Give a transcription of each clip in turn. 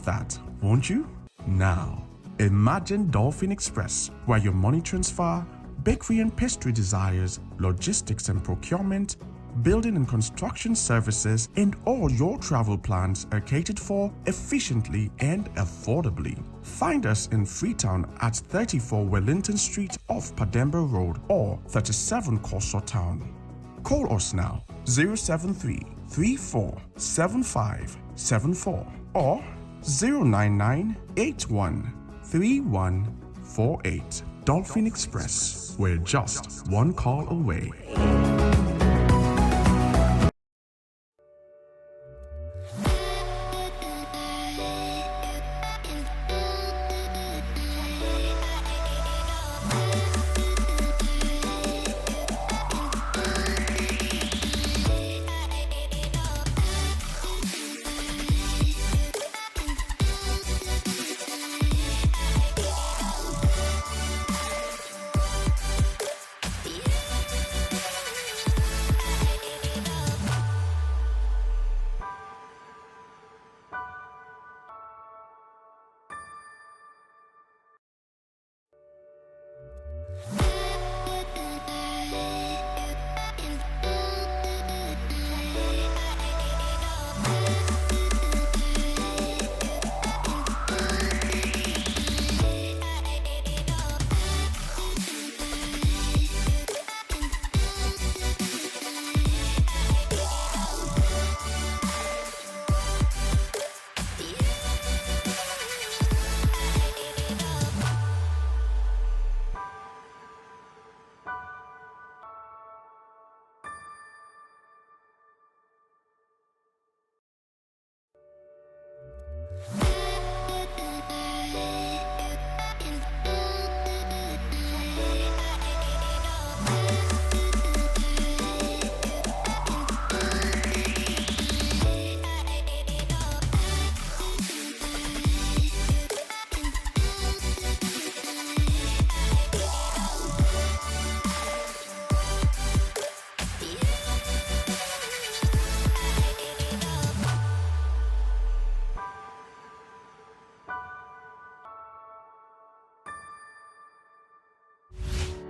love that, won't you? Now, imagine Dolphin Express, where your money transfer, bakery and pastry desires, logistics and procurement, building and construction services, and all your travel plans are catered for efficiently and affordably. Find us in Freetown at 34 Wellington Street off Pademba Road or 37 Corso Town. Call us now 073 3475 74 or 099 81 3148. Dolphin Express, we're just one call away.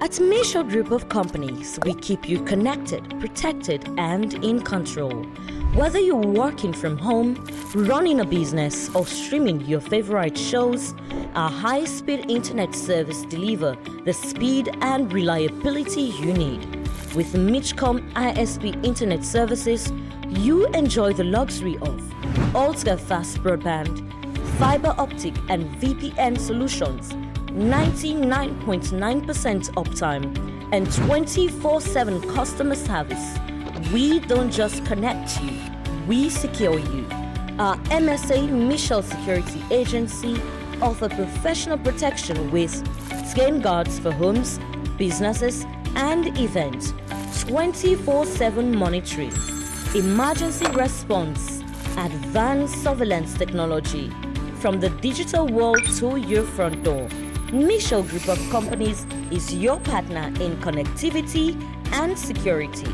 At Misho Group of Companies, we keep you connected, protected, and in control. Whether you're working from home, running a business, or streaming your favorite shows, our high-speed internet service delivers the speed and reliability you need. With Mitchcom ISP internet services, you enjoy the luxury of ultra-fast broadband, fiber optic and VPN solutions, 99.9% uptime, and 24/7 customer service. We don't just connect you, we secure you. Our MSA Michel Security Agency offer professional protection with skin guards for homes, businesses, and events, 24/7 monitoring, emergency response, advanced surveillance technology, from the digital world to your front door. Michel Group of Companies is your partner in connectivity and security.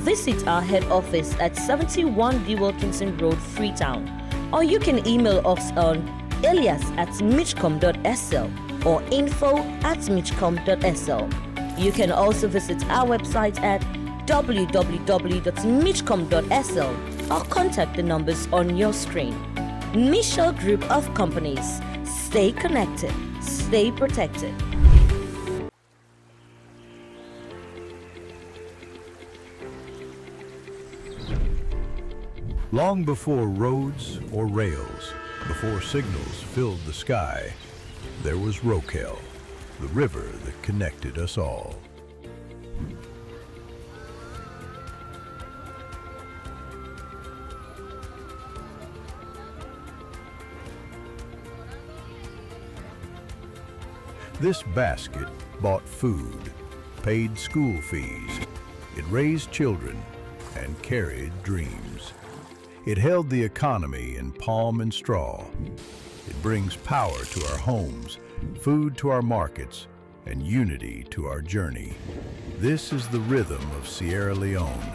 Visit our head office at 71 D. Wilkinson Road, Freetown, or you can email us on alias@mitchcom.sl or info@mitchcom.sl. You can also visit our website at www.mitchcom.sl or contact the numbers on your screen. Michel Group of Companies. Stay connected. Stay protected. Long before roads or rails, before signals filled the sky, there was Rokel, the river that connected us all. This basket bought food, paid school fees, it raised children, and carried dreams. It held the economy in palm and straw. It brings power to our homes, food to our markets, and unity to our journey. This is the rhythm of Sierra Leone,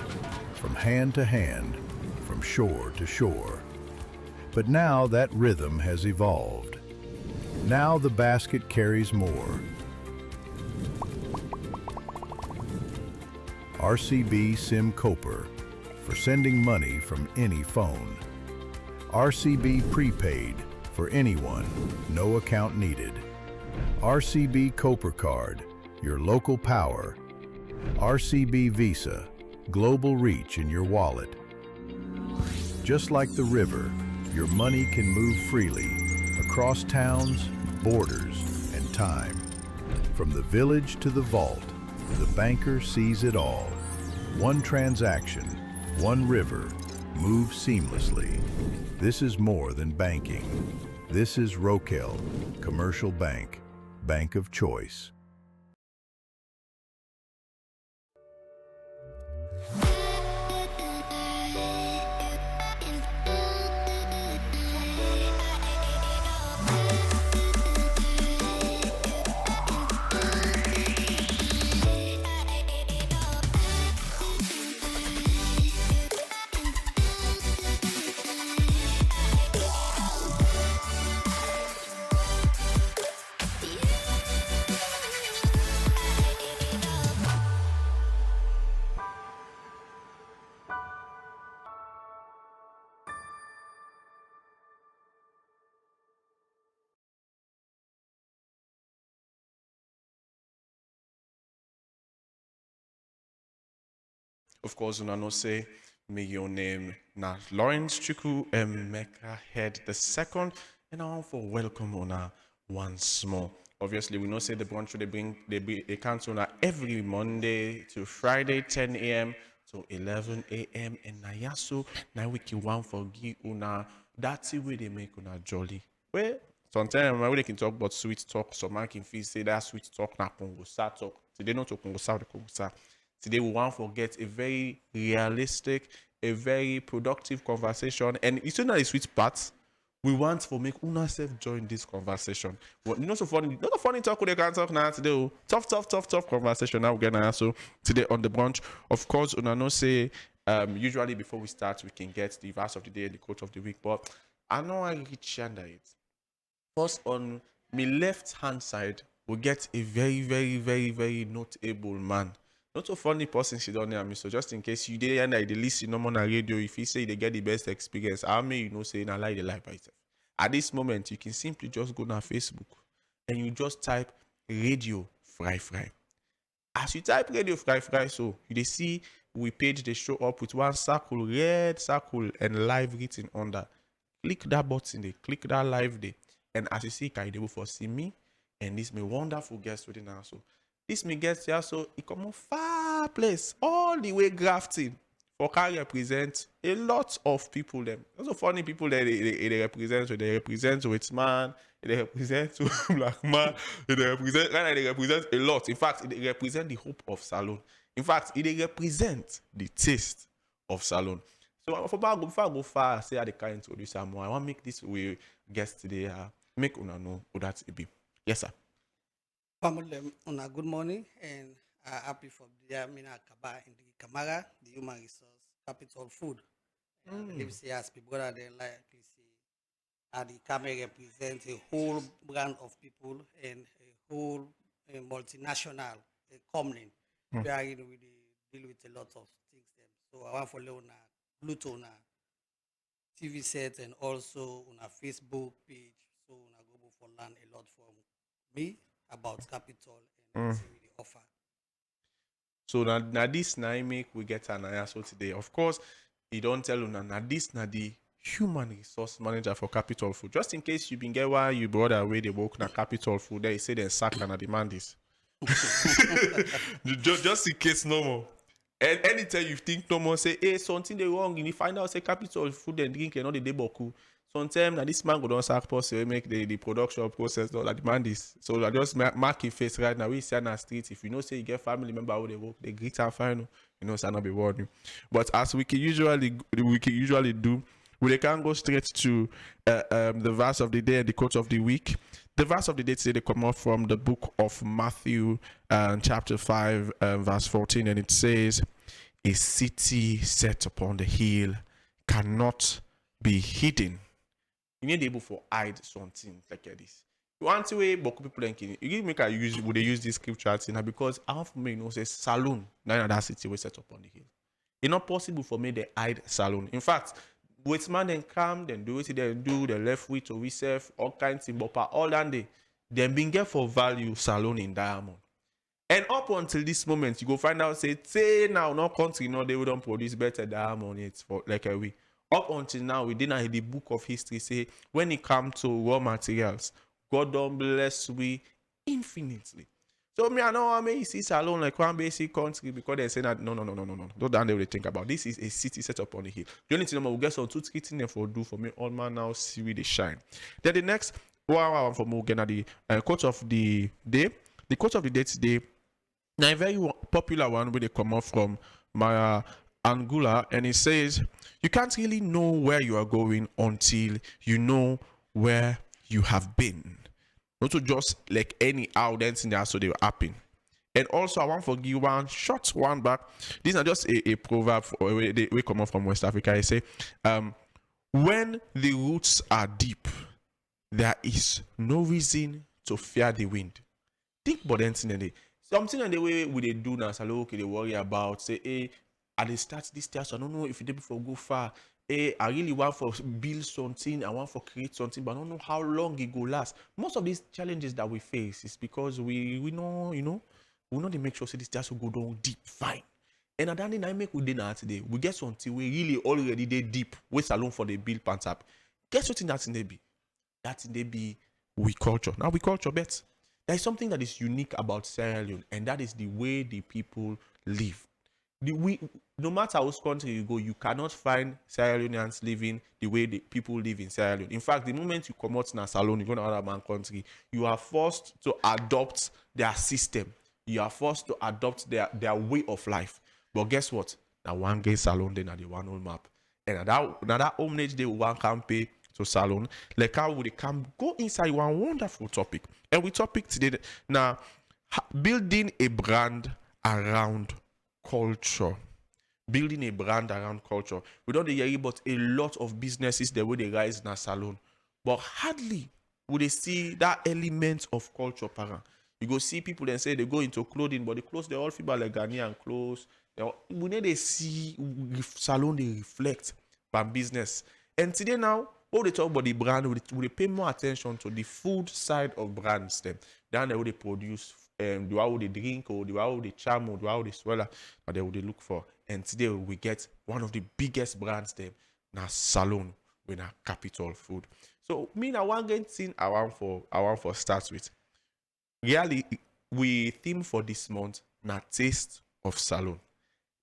from hand to hand, from shore to shore. But now that rhythm has evolved. Now the basket carries more. RCB SIM Cooper for sending money from any phone. RCB Prepaid for anyone, no account needed. RCB Cooper Card, your local power. RCB Visa, global reach in your wallet. Just like the river, your money can move freely across towns, borders, and time. From the village to the vault, the banker sees it all. One transaction, one river, move seamlessly. This is more than banking. This is Rokel, Commercial Bank, bank of choice. Of course, una know say may your name na Lawrence Chuku Emeka Head the second, and I want for welcome una once more. Obviously, we know say the brunch they count una every Monday to Friday, 10 a.m. to 11 a.m. and na yaso na wiki one for give una that's the way they make una jolly. Well, sometimes when they can talk about sweet talk, some man can feel say that sweet talk na Congosa talk. Today not to Congosa the Congosa. Today we want to get a very realistic, a very productive conversation. And it's not a sweet part. We want to make una self join this conversation. But you know so funny, not a funny talk we can talk now today. Oh. Tough conversation now we're gonna also today on the brunch. Of course, una know say usually before we start we can get the verse of the day and the quote of the week. But I know I reach under it. First on my left hand side, we get a very notable man. Not so funny person she don't hear me. So just in case you did and they listen no more on radio, if you say they get the best experience, I may you know say I like the life by itself. At this moment, you can simply just go on Facebook and you just type radio fry. As you type radio fry, so you they see we page they show up with one circle, red circle, and live written under. Click that button there, click that live there. And as you see, can you for see me and this my wonderful guest within now. So this me gets here, so it come from far place, all the way grafting. For can represent a lot of people. Them also funny people that they represent. So they represent white man, they represent black man, they represent a lot. In fact, they represent the hope of Salon. In fact, they represent the taste of Salon. So before I go far, say I can't introduce her more. I want to make this way guest today. Make una know who that be. Yes, sir. Family, good morning and happy for the Mina Kaba in the Kamara, the human resource capital food. If you ask people that they likely see the Kamara represents a whole brand of people and a whole multinational company. We are really deal with a lot of things. Them. So I want to follow on Bluetooth on TV set and also on a Facebook page. So I go for learn a lot from me about capital and see the offer. So now this now make we get an answer today. Of course, he don't tell you now this now the human resource manager for Capital Food. Just in case you been get why you brought away the work na Capital Food, they say they sack and demand this. just in case no more. And anytime you think no more, say, hey, something they wrong, and you find out say Capital Food and drink and all the day boku. Sometimes now this man go down sack post we make the production process all that demand this. So I just mark your face right now. We see on the street. If you know say you get family member who they work, they greet and fine. You know, so not be warning. But as we can usually do, we can go straight to the verse of the day and the quote of the week. The verse of the day today they come off from the book of Matthew, chapter 5, verse 14, and it says, "A city set upon the hill cannot be hidden. you need able for hide something like this. One way but people like you give make I use would they use this scripture thing because I have me know say saloon na that city we set up on the hill. It's not possible for me to hide saloon. In fact, with man then come, then do what they do, the left way to reserve, all kinds of but all that day, then being get for value saloon in diamond. And up until this moment, you go find out say now no country no they don't produce better diamond it's for like a way. Up until now, we didn't the book of history say when it comes to raw materials, God don't bless we infinitely. So me, I know I may see Salon like one basic country because they say that no. Don't that they will think about. This is a city set up on the hill. The only thing we'll get some 2 3 things for do for me all man now see we they shine. Then the next one for more again the quote of the day. The quote of the day today. Now a very popular one where they come up from Maya Angular and it says you can't really know where you are going until you know where you have been. Not to just like any out dancing there so they will happen. And also I want to give one short one back. These are just a proverb we come up from West Africa. I say when the roots are deep, there is no reason to fear the wind. Think about anything something in the way we they do now, so okay, they worry about say, hey, at the start this test, I don't know if it before go far. Hey, I really want for build something, I want for create something, but I don't know how long it go last. Most of these challenges that we face is because we know, we know they make sure say this test will go down deep, fine. And at the end I make with dinner today, we get something we really already they deep, we salon for the build pants up. Guess what in that's in they be? That's in they be we culture. Now we culture bet. There is something that is unique about Sierra Leone, and that is the way the people live. No matter which country you go, you cannot find Sierra Leoneans living the way the people live in Sierra Leone. In fact, the moment you come out in a salon, you go to another man country, you are forced to adopt their system. You are forced to adopt their way of life. But guess what? Now one gay salon, then at the one old map. And that homage day one can pay to salon. Like how would they come go inside one wonderful topic. And we topic today now building a brand around culture. Building a brand around culture. We don't hear about a lot of businesses the way they rise in a salon. But hardly would they see that element of culture parent. You go see people and say they go into clothing, but the clothes they all feel like Ghanaian clothes. We need to see salon they reflect by business. And today now, when they talk about the brand, we pay more attention to the food side of brands them than the way they produce, the way they drink, or the way they charm, or the way they swallow, but they would look for. And today we get one of the biggest brands them, now salon with a capital food. So me now one good thing I want for start with. Really, we theme for this month na taste of salon.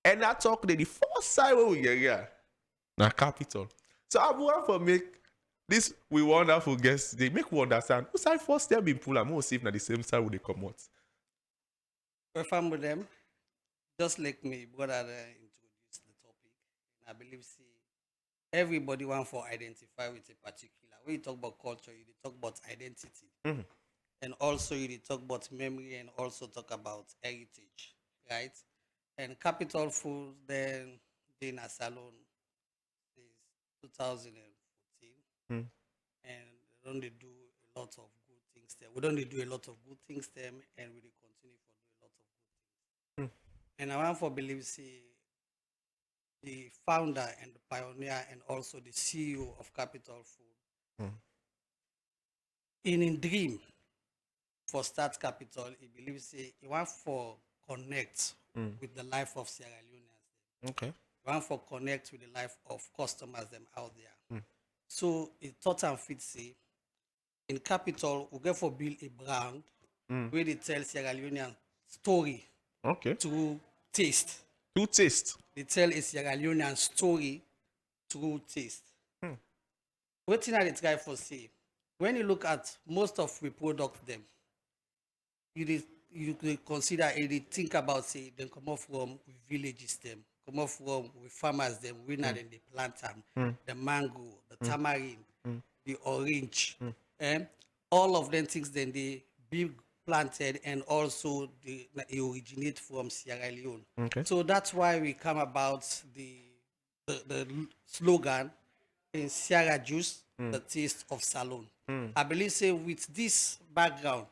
And I talk the first side where we get here, na capital. So I want to make this we wonderful guests they make we understand who side first step in pull and we'll see if na the same side will they come out. We're fine with them. Just like me, brother introduce the topic. And I believe see everybody want for identify with a particular. When you talk about culture, you talk about identity. Mhm. And also you talk about memory and also talk about heritage, right? And capital food then in a salon is 2014 Mm. and they don't they do a lot of good things there. We don't they do a lot of good things there and we dey continue for do a lot of good things. Mm. And I want for believe see the founder and the pioneer and also the CEO of Capital Food Mm. in dream for Start Capital, he believes he want for connect Mm. with the life of Sierra Leoneans. Okay. He want for connect with the life of customers them out there. Mm. So he thought and fit say in Capital we get for build a brand Mm. where they tell Sierra Leonean story Okay. through taste. Two taste. They tell a Sierra Leonean story through taste. Hmm. What thing I dey try for say when you look at most of we product them, you dey consider and they think about say them come off from villages them, come off from with farmers them, we now then they plant them, the mango, the tamarind, the orange, and all of them things then they be planted and also they originate from Sierra Leone. Okay. So that's why we come about the slogan in Sierra Juice, the taste of Salon. I believe say with this background,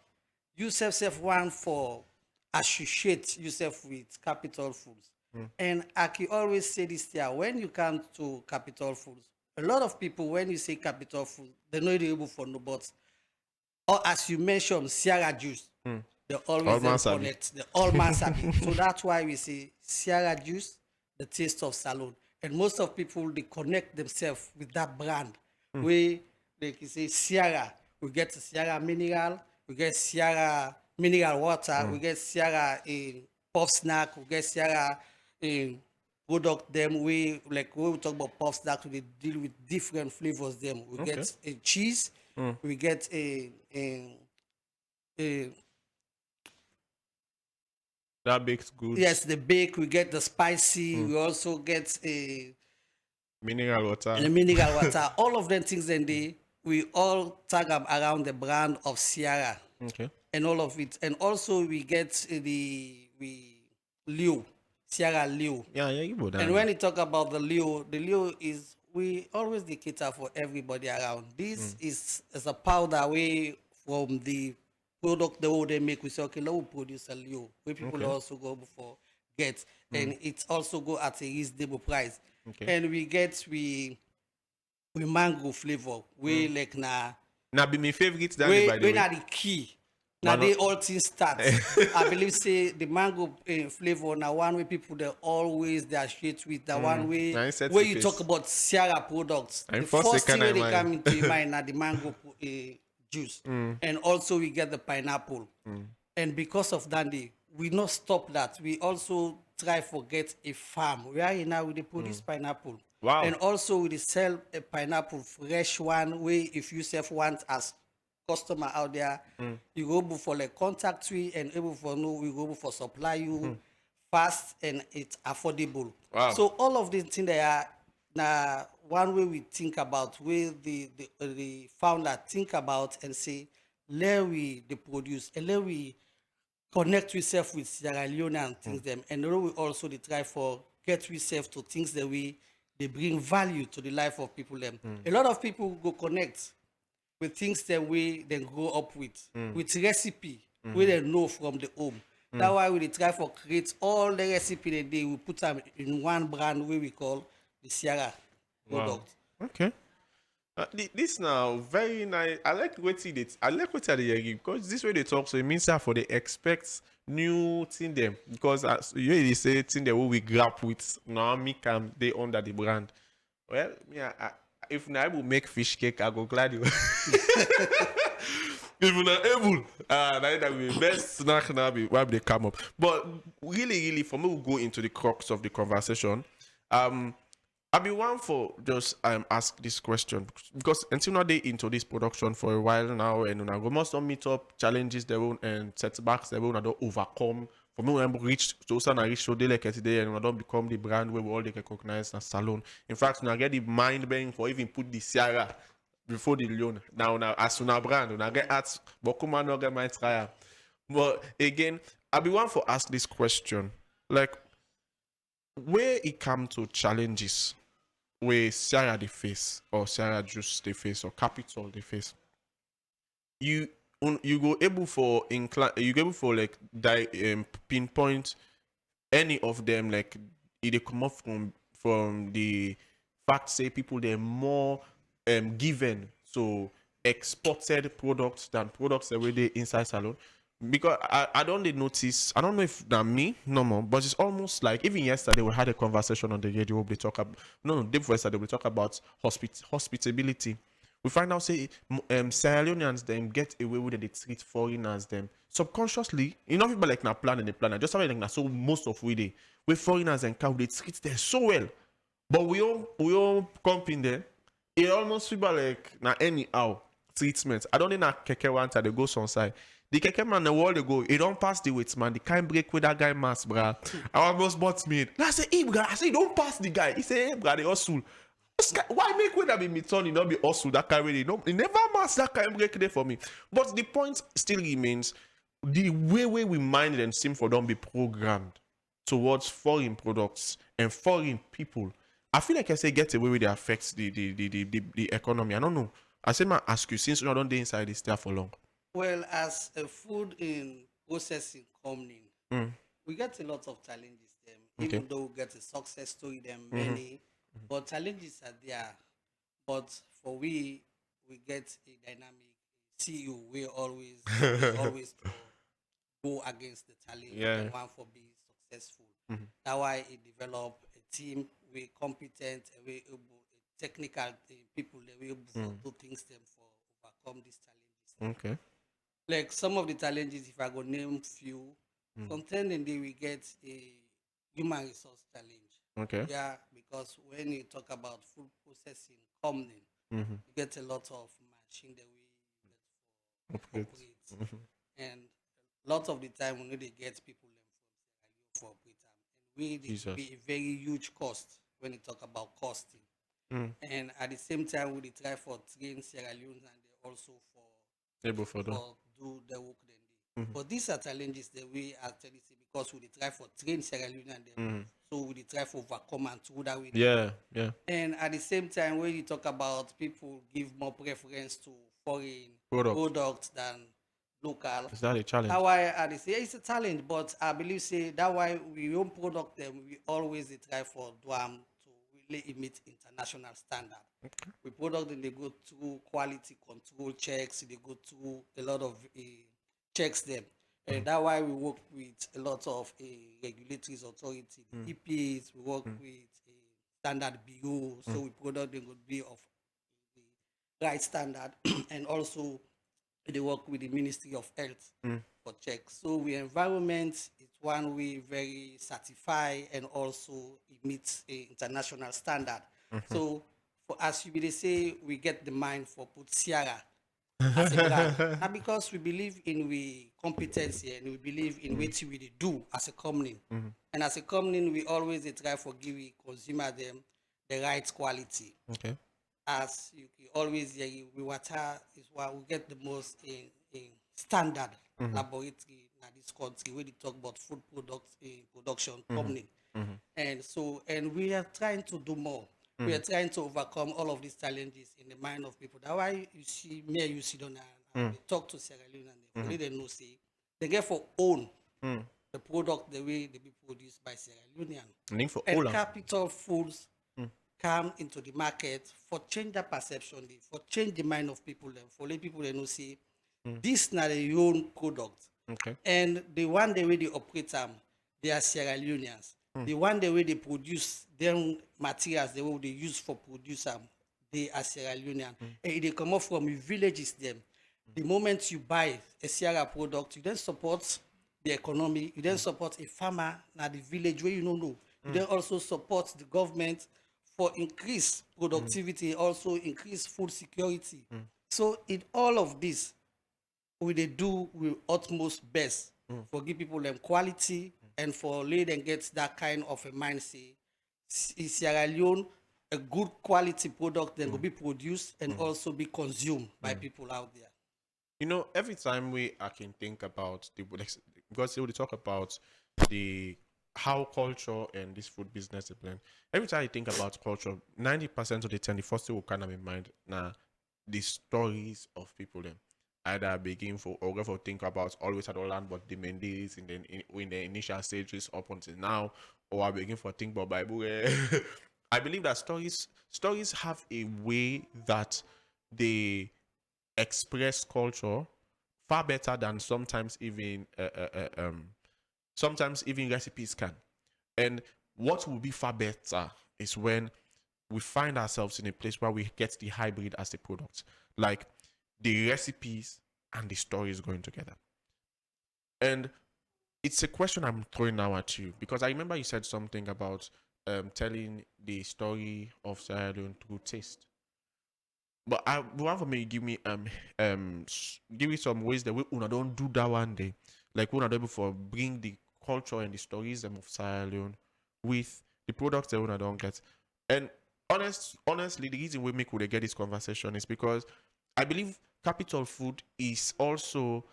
you self want for associate yourself with Capital Foods. And I can always say this here, when you come to Capital Foods, a lot of people, when you say Capital Foods, they're not able for no but. Or as you mentioned, Sierra Juice, they always All man then sabi. connect. The all man sabi. So that's why we say Sierra Juice, the taste of Salon. And most of people, they connect themselves with that brand. We, like you say, Sierra, we get Sierra Mineral, we get Sierra Mineral Water, we get Sierra in Puff Snack, we get Sierra in product them we like when we talk about puff snack we deal with different flavors them we get a cheese we get a That baked goods. yes the bake we get the spicy we also get a Mineral water. the mineral water all of them things then they we all tag them around the brand of Sierra Okay. and all of it and also we get Leo Sierra Leo. Yeah, you go down. And when you talk about the Leo is we always the cater for everybody around. This is a powder way from the product the way they make. We say okay, let us produce a Leo. Where people also go before get, and it also go at a reasonable price. Okay. And we get we mango flavor. We like Now be my favorite than we by the way. not the key. Now they all things start. I believe say the mango flavor now one way people they always they associate with the one way Now it sets where the you pace. talk about Sierra products. And The first first thing second they I come mind. into your mind now the mango juice, and also we get the pineapple. And because of that, we not stop that. We also try for get a farm where you now we dey produce pineapple. Wow. And also we dey sell a pineapple fresh one way if you self want as customer out there, you go able for like contact we and able for no, we go able for supply you fast and it's affordable. Wow. So all of these things they are now one way we think about where the founder think about and say let we the produce and let we connect ourselves with Sierra Leone and things them and then we also they try for get ourselves to things that we they bring value to the life of people them. A lot of people go connect with things that we then grow up with recipe we they know from the home. That's why we dey try for create all the recipe that they we put them in one brand we call the Sierra product. Okay. This now very nice. I like what it. I like what they because this way they talk. So it means that for they expect new thing them because as you really say thing that we grab with now me can they under the brand. Well, yeah. If I able make fish cake, I go glad you. If you're not able, that will be best snack now be why they come up. But really, for me, we'll go into the crux of the conversation. I'll be one for just ask this question because until now they into this production for a while now, and we must not meet up challenges they will and setbacks they will not overcome. For me, when I reach so they like today, and we don't become the brand where we all they recognize as Salon. In fact, when I get the mind bang for even put the Sierra before the Leon. Now as soon as brand, when I get at but come on, get my try. But again, I'll be one for ask this question like where it come to challenges where Sierra the face or Sierra Juice the face or Capital the face. You go able for you go able for like pinpoint any of them like it come up from the fact say people they're more given so exported products than products that were there inside Salon. Because I don't notice, I don't know if that me no more, but it's almost like even yesterday we had a conversation on the radio. They talk about day before yesterday we talk about hospitality. We find out say Sierra Leoneans them get away with it, they treat foreigners them subconsciously. You know people like na plan and they plan. Just like na so most of we foreigners and cow they treat them so well, but we all come in there. It almost feel like na anyhow treatment. I don't think na keke one time they go some side. The keke man the wall they go, he don't pass the weight man. They can't break with that guy mass, bruh. I almost bought me. I say, hey, bruh. I say, don't pass the guy. He say, hey, bruh, they hustle. Why make way that be me turn, not be hustle that kind really? No, he never mass that kind break there for me. But the point still remains, the way we mind and seem for don't be programmed towards foreign products and foreign people. I feel like I say get away with the affects the economy. I don't know. I say, man, ask you, since you don't dey inside this there for long. Well, as a food in processing company, Mm. we get a lot of challenges them, Okay. even though we get a success story them many, but challenges are there. But for we get a dynamic CEO. We always to go against the challenge Yeah. and want for be successful. That's why it develop a team we competent, we able technical people that we able to do things them for overcome these challenges. Okay. Like some of the challenges, if I go name few, sometimes in we get a human resource challenge. Okay. Yeah, because when you talk about food processing company, you get a lot of machine that we get for Operate. operate. And a lot of the time we know they get people them from Sierra Leone for operate them. And we it Jesus. be a very huge cost when you talk about costing. Mm. And at the same time we dey try for train Sierra Leone and they also Able for them. for do the work then dey. But these are challenges that we actually see because we dey try for train Sierra Leone and them. So we dey try for overcome and through that way. Yeah. Yeah. And at the same time, when you talk about people give more preference to foreign Product. products than local. Is that a challenge? That's why I dey say it's a challenge, but I believe say that why we own product them, we always dey try for do am to really meet international standard. We product them, they go through quality control checks, they go through a lot of checks them. And that's why we work with a lot of regulatory authority, the EPAs, we work with standard bureau, so we product them would be of the right standard and also they work with the Ministry of Health for checks. So we environment is one we very certify and also it meets a international standard. So for as you be say we get the mind for put Sierra as a brand. Not because we believe in we competency and we believe in what we dey do as a company. And as a company, we always dey try for give we consumer them the right quality. Okay. As you can always hear, we water is why we get the most in standard laboratory in this country when they talk about food products in production company. And so and we are trying to do more. We are trying to overcome all of these challenges in the mind of people. That's why you see me and you sit down and they talk to Sierra Leone and they know say they get for own the product the way they be produced by Sierra Leonean. Link for And all. capital foods come into the market for change that perception, for change the mind of people, for let people they know say this not their own product. Okay. And the one the way they operate them, they are Sierra Leoneans. The one the way they produce them materials, the way they use for produce them, they are Sierra Leonean. And they come up from villages them. The moment you buy a Sierra product, you then support the economy, you then support a farmer in the village where you don't know. You then also support the government for increased productivity, also increase food security. So in all of this, we they do with utmost best for give people them quality and for let them get that kind of a mindset. In Sierra Leone, a good quality product then will be produced and also be consumed by people out there. You know, every time I can think about because they talk about the how culture and this food business is blend. Every time I think about culture, 90% of the time, the first thing will kind of in mind now the stories of people them. Either begin for or go for think about always at all land but the main days in the initial stages up until now, or I begin for think about Bible. I believe that stories have a way that they express culture far better than sometimes even recipes can. And what will be far better is when we find ourselves in a place where we get the hybrid as the product, like the recipes and the stories going together. And it's a question I'm throwing now at you because I remember you said something about telling the story of Sierra Leone through taste. But I want for me give me some ways that we una don't do that one day. Like we una able for bring the culture and the stories of Sierra Leone with the products that we una don't get. And honestly, the reason we make we get this conversation is because I believe capital food is also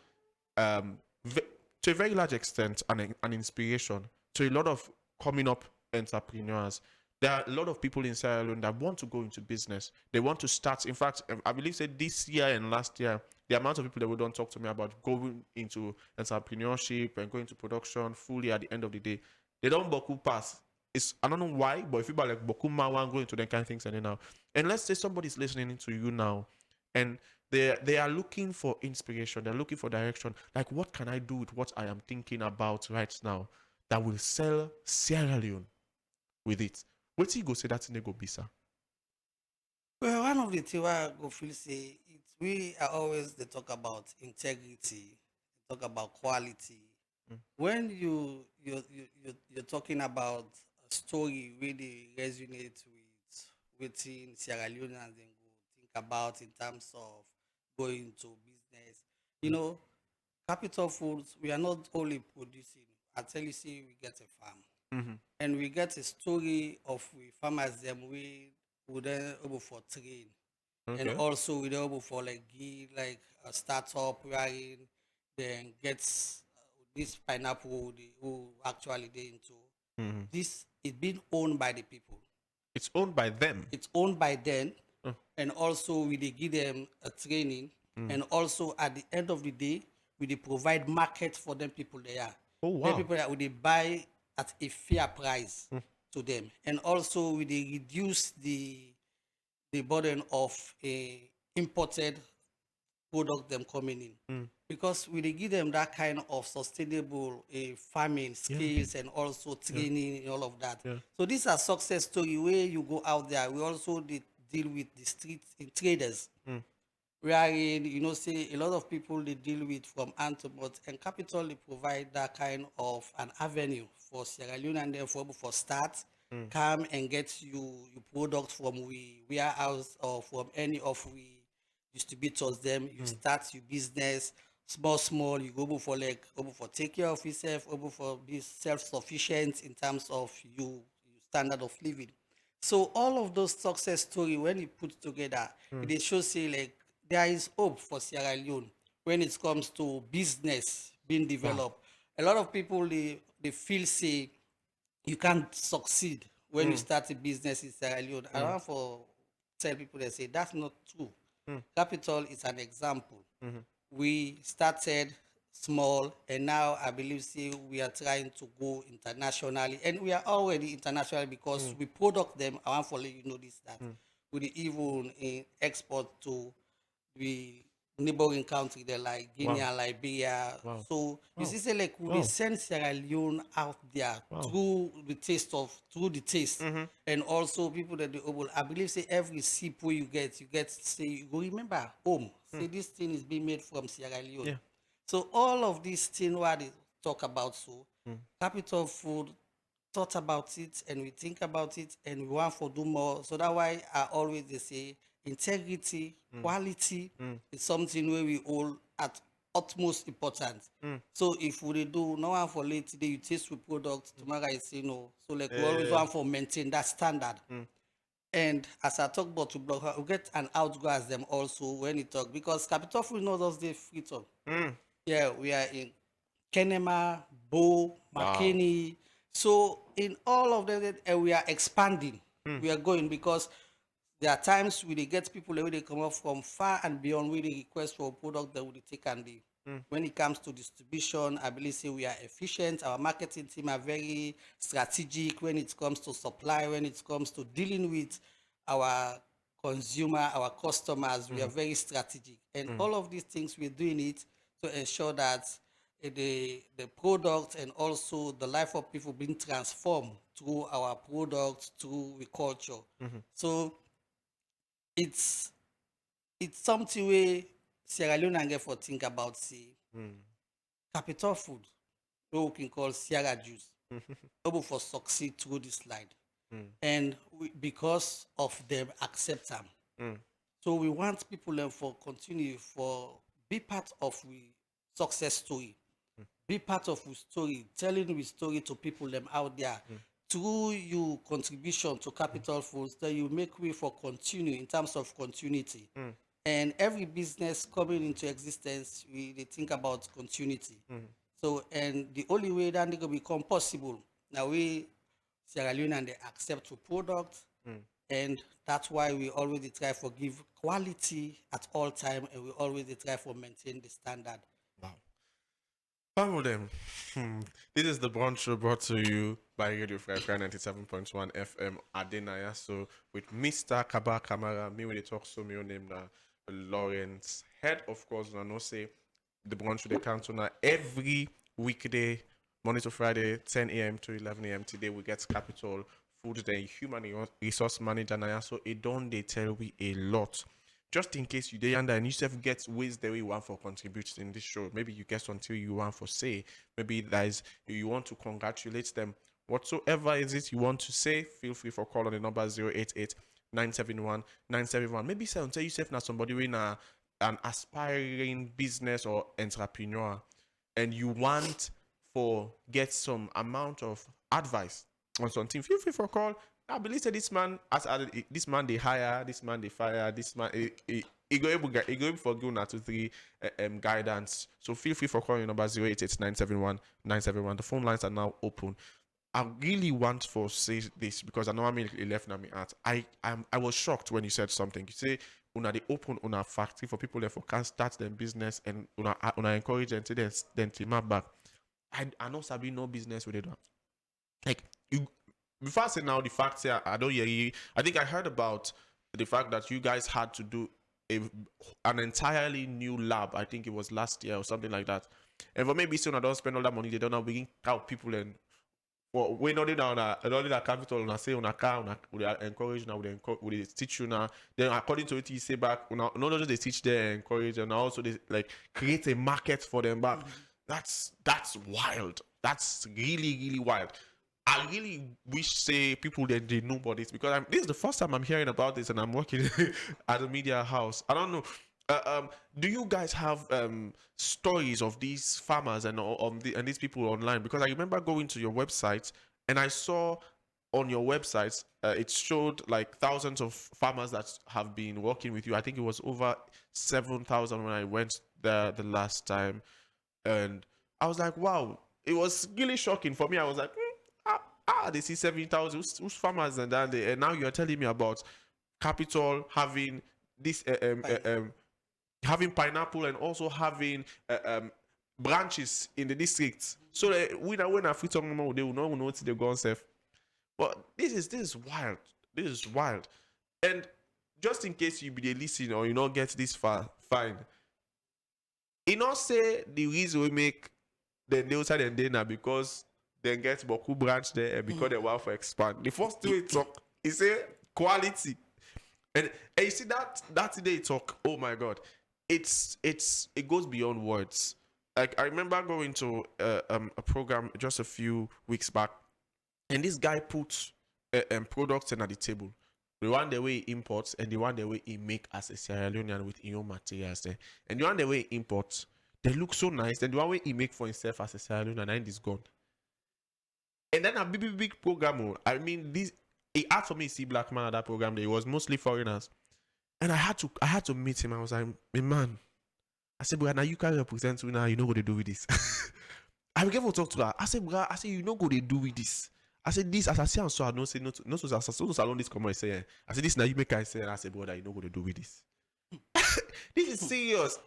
to a very large extent an inspiration to a lot of coming up entrepreneurs There are a lot of people in Sierra Leone that want to go into business. They want to start. In fact, I believe that this year and last year, the amount of people that would don't talk to me about going into entrepreneurship and going into production fully at the end of the day, they don't boku pass. It's, I don't know why, but if people are like boku mawa go into that kind of things and then now, and let's say somebody's listening to you now, and they are looking for inspiration, they're looking for direction. Like, what can I do with what I am thinking about right now that will sell Sierra Leone with it? What you go say that in go be, sir? Well, one of the things I go feel say it's we are always they talk about integrity, talk about quality. When you're talking about a story really resonate with within Sierra Leone and then go think about in terms of going to business. You know, Capital Foods, we are not only producing. I tell you, see, we get a farm. And we get a story of we farmers them we would then able for train and Okay. also we able for like give like a startup wherein then gets this pineapple who actually they into this is being owned by the people. It's owned by them. It's owned by them, and also we dey give them a training, and also at the end of the day we dey provide market for them people there. Oh, Them wow. people that we dey buy at a fair price to them, and also we dey reduce the burden of a imported product them coming in. Because we dey give them that kind of sustainable farming skills and also training and all of that. So these are success story where you go out there. We also deal with the street traders. Wherein, you know, say a lot of people they deal with from hand to mouth, and Capital they provide that kind of an avenue for Sierra Leone and then for start, come and get your product from we warehouse or from any of we distributors them. You start your business small, you go for like over for take care of yourself, over for be self-sufficient in terms of you standard of living. So all of those success story when you put together, it shows say like there is hope for Sierra Leone when it comes to business being developed. A lot of people they feel say you can't succeed when you start a business in Sierra Leone. I want for tell people that say that's not true. Capital is an example. We started small and now I believe say we are trying to go internationally, and we are already international because we product them. I want to let you know this that we even export to the neighboring country there like Guinea and Liberia. So you see say like we send Sierra Leone out there through the taste and also people that they able. I believe say every sip where you get say you go remember home. Say this thing is being made from Sierra Leone. So all of these things what they talk about so Capital Food thought about it and we think about it and we want to do more. So that's why I always they say integrity, quality is something where we all at utmost important. So if we dey do no one for late today, you taste with product, tomorrow I say no. So like we always want for maintain that standard. And as I talk about to blog, we get an outgo as them also when you talk because Capital Food knows us they free talk. Yeah, we are in Kenema, Bo, McKinney. So in all of them, we are expanding. We are going because there are times we dey get people where they come up from far and beyond where they request for a product that we take and dey. When it comes to distribution, I believe say we are efficient. Our marketing team are very strategic when it comes to supply, when it comes to dealing with our consumer, our customers. We are very strategic. And all of these things we're doing it to ensure that the product and also the life of people being transformed through our products, through the culture. So it's something where Sierra Leone and get for think about say Capital Food, what we can call Sierra Juice, able for succeed through this slide. And because of them accept them. So we want people for continue for be part of we success story. Be part of we story, telling we story to people them out there. Through your contribution to Capital Foods, that you make way for continue in terms of continuity. And every business coming into existence, they think about continuity. So, and the only way that they can become possible, now we Sierra Leone and they accept to product. And that's why we always dey try for give quality at all time, and we always dey try for maintain the standard. Wow. Some of them. This is the brunch show brought to you by Radio Free 97.1 FM Adenaya. So with Mr. Kaba Kamara, me with the talk so me name na Lawrence Head, of course, I know say the brunch show they count on every weekday, Monday to Friday, 10 a.m. to 11 a.m. Today we get Capital Food, the human resource manager now. So it don't they tell we a lot. Just in case you dey under and you self get ways the way you want for contributing in this show. Maybe you guess until you want for say. Maybe that is you want to congratulate them. Whatsoever is it you want to say, feel free for call on the number 088 971 971. Maybe say until you self now somebody in an aspiring business or entrepreneur and you want for get some amount of advice on something, feel free for call. I believe that this man, this man they hire, this man they fire, this man he go able for go now to 3 guidance. So feel free for calling number 088 971 971. The phone lines are now open. I really want to say this because I know I'm left now me at. I was shocked when you said something. You say una they open on a factory for people that for can start their business and una encourage them to then team up back. I know Sabi no business with it. Like you. Before I say now the facts here, I don't hear you. I think I heard about the fact that you guys had to do an entirely new lab. I think it was last year or something like that. And for maybe soon I don't spend all that money, they don't know begin out people and well, we know that capital and I say on a car, we encourage now, we teach you now. Then according to it, you say back, not just they teach there, encourage, and also they like create a market for them back. That's wild. That's really, really wild. I really wish say people that they know about this because this is the first time I'm hearing about this and I'm working at a media house. I don't know. Do you guys have stories of these farmers and these people online? Because I remember going to your website and I saw on your website it showed like thousands of farmers that have been working with you. I think it was over 7,000 when I went there the last time, and I was like, wow! It was really shocking for me. I was like. They see 7,000 who's farmers and that and now you're telling me about Capital having this having pineapple and also having branches in the districts. So that when I free talking about they will not know what they go on safe. But this is wild. This is wild. And just in case you be listening or you not get this far, fine. You not say the reason we make the outside and dinner because then get Boku branch there and because they want to expand. The first way talk is a quality. And you see that today talk, oh my god. It goes beyond words. Like I remember going to a program just a few weeks back, and this guy puts products in at the table. The one the way he imports and the one the way he make as a Sierra Leonean with his own materials there. And the one the way he imports, they look so nice. And the one way he make for himself as a Sierra Leonean and is gone. And then a big program. I mean, it had for me see black man at that program. It was mostly foreigners, and I had to meet him. I was like, man, I said, bro, now you can represent me now. You know what they do with this. I began to talk to her. I said, bro, you know what they do with this. I said, this as I say, so I don't say no so salon this come and say. I said, this now you make I say. And I said, brother, you know what they do with this. This is serious.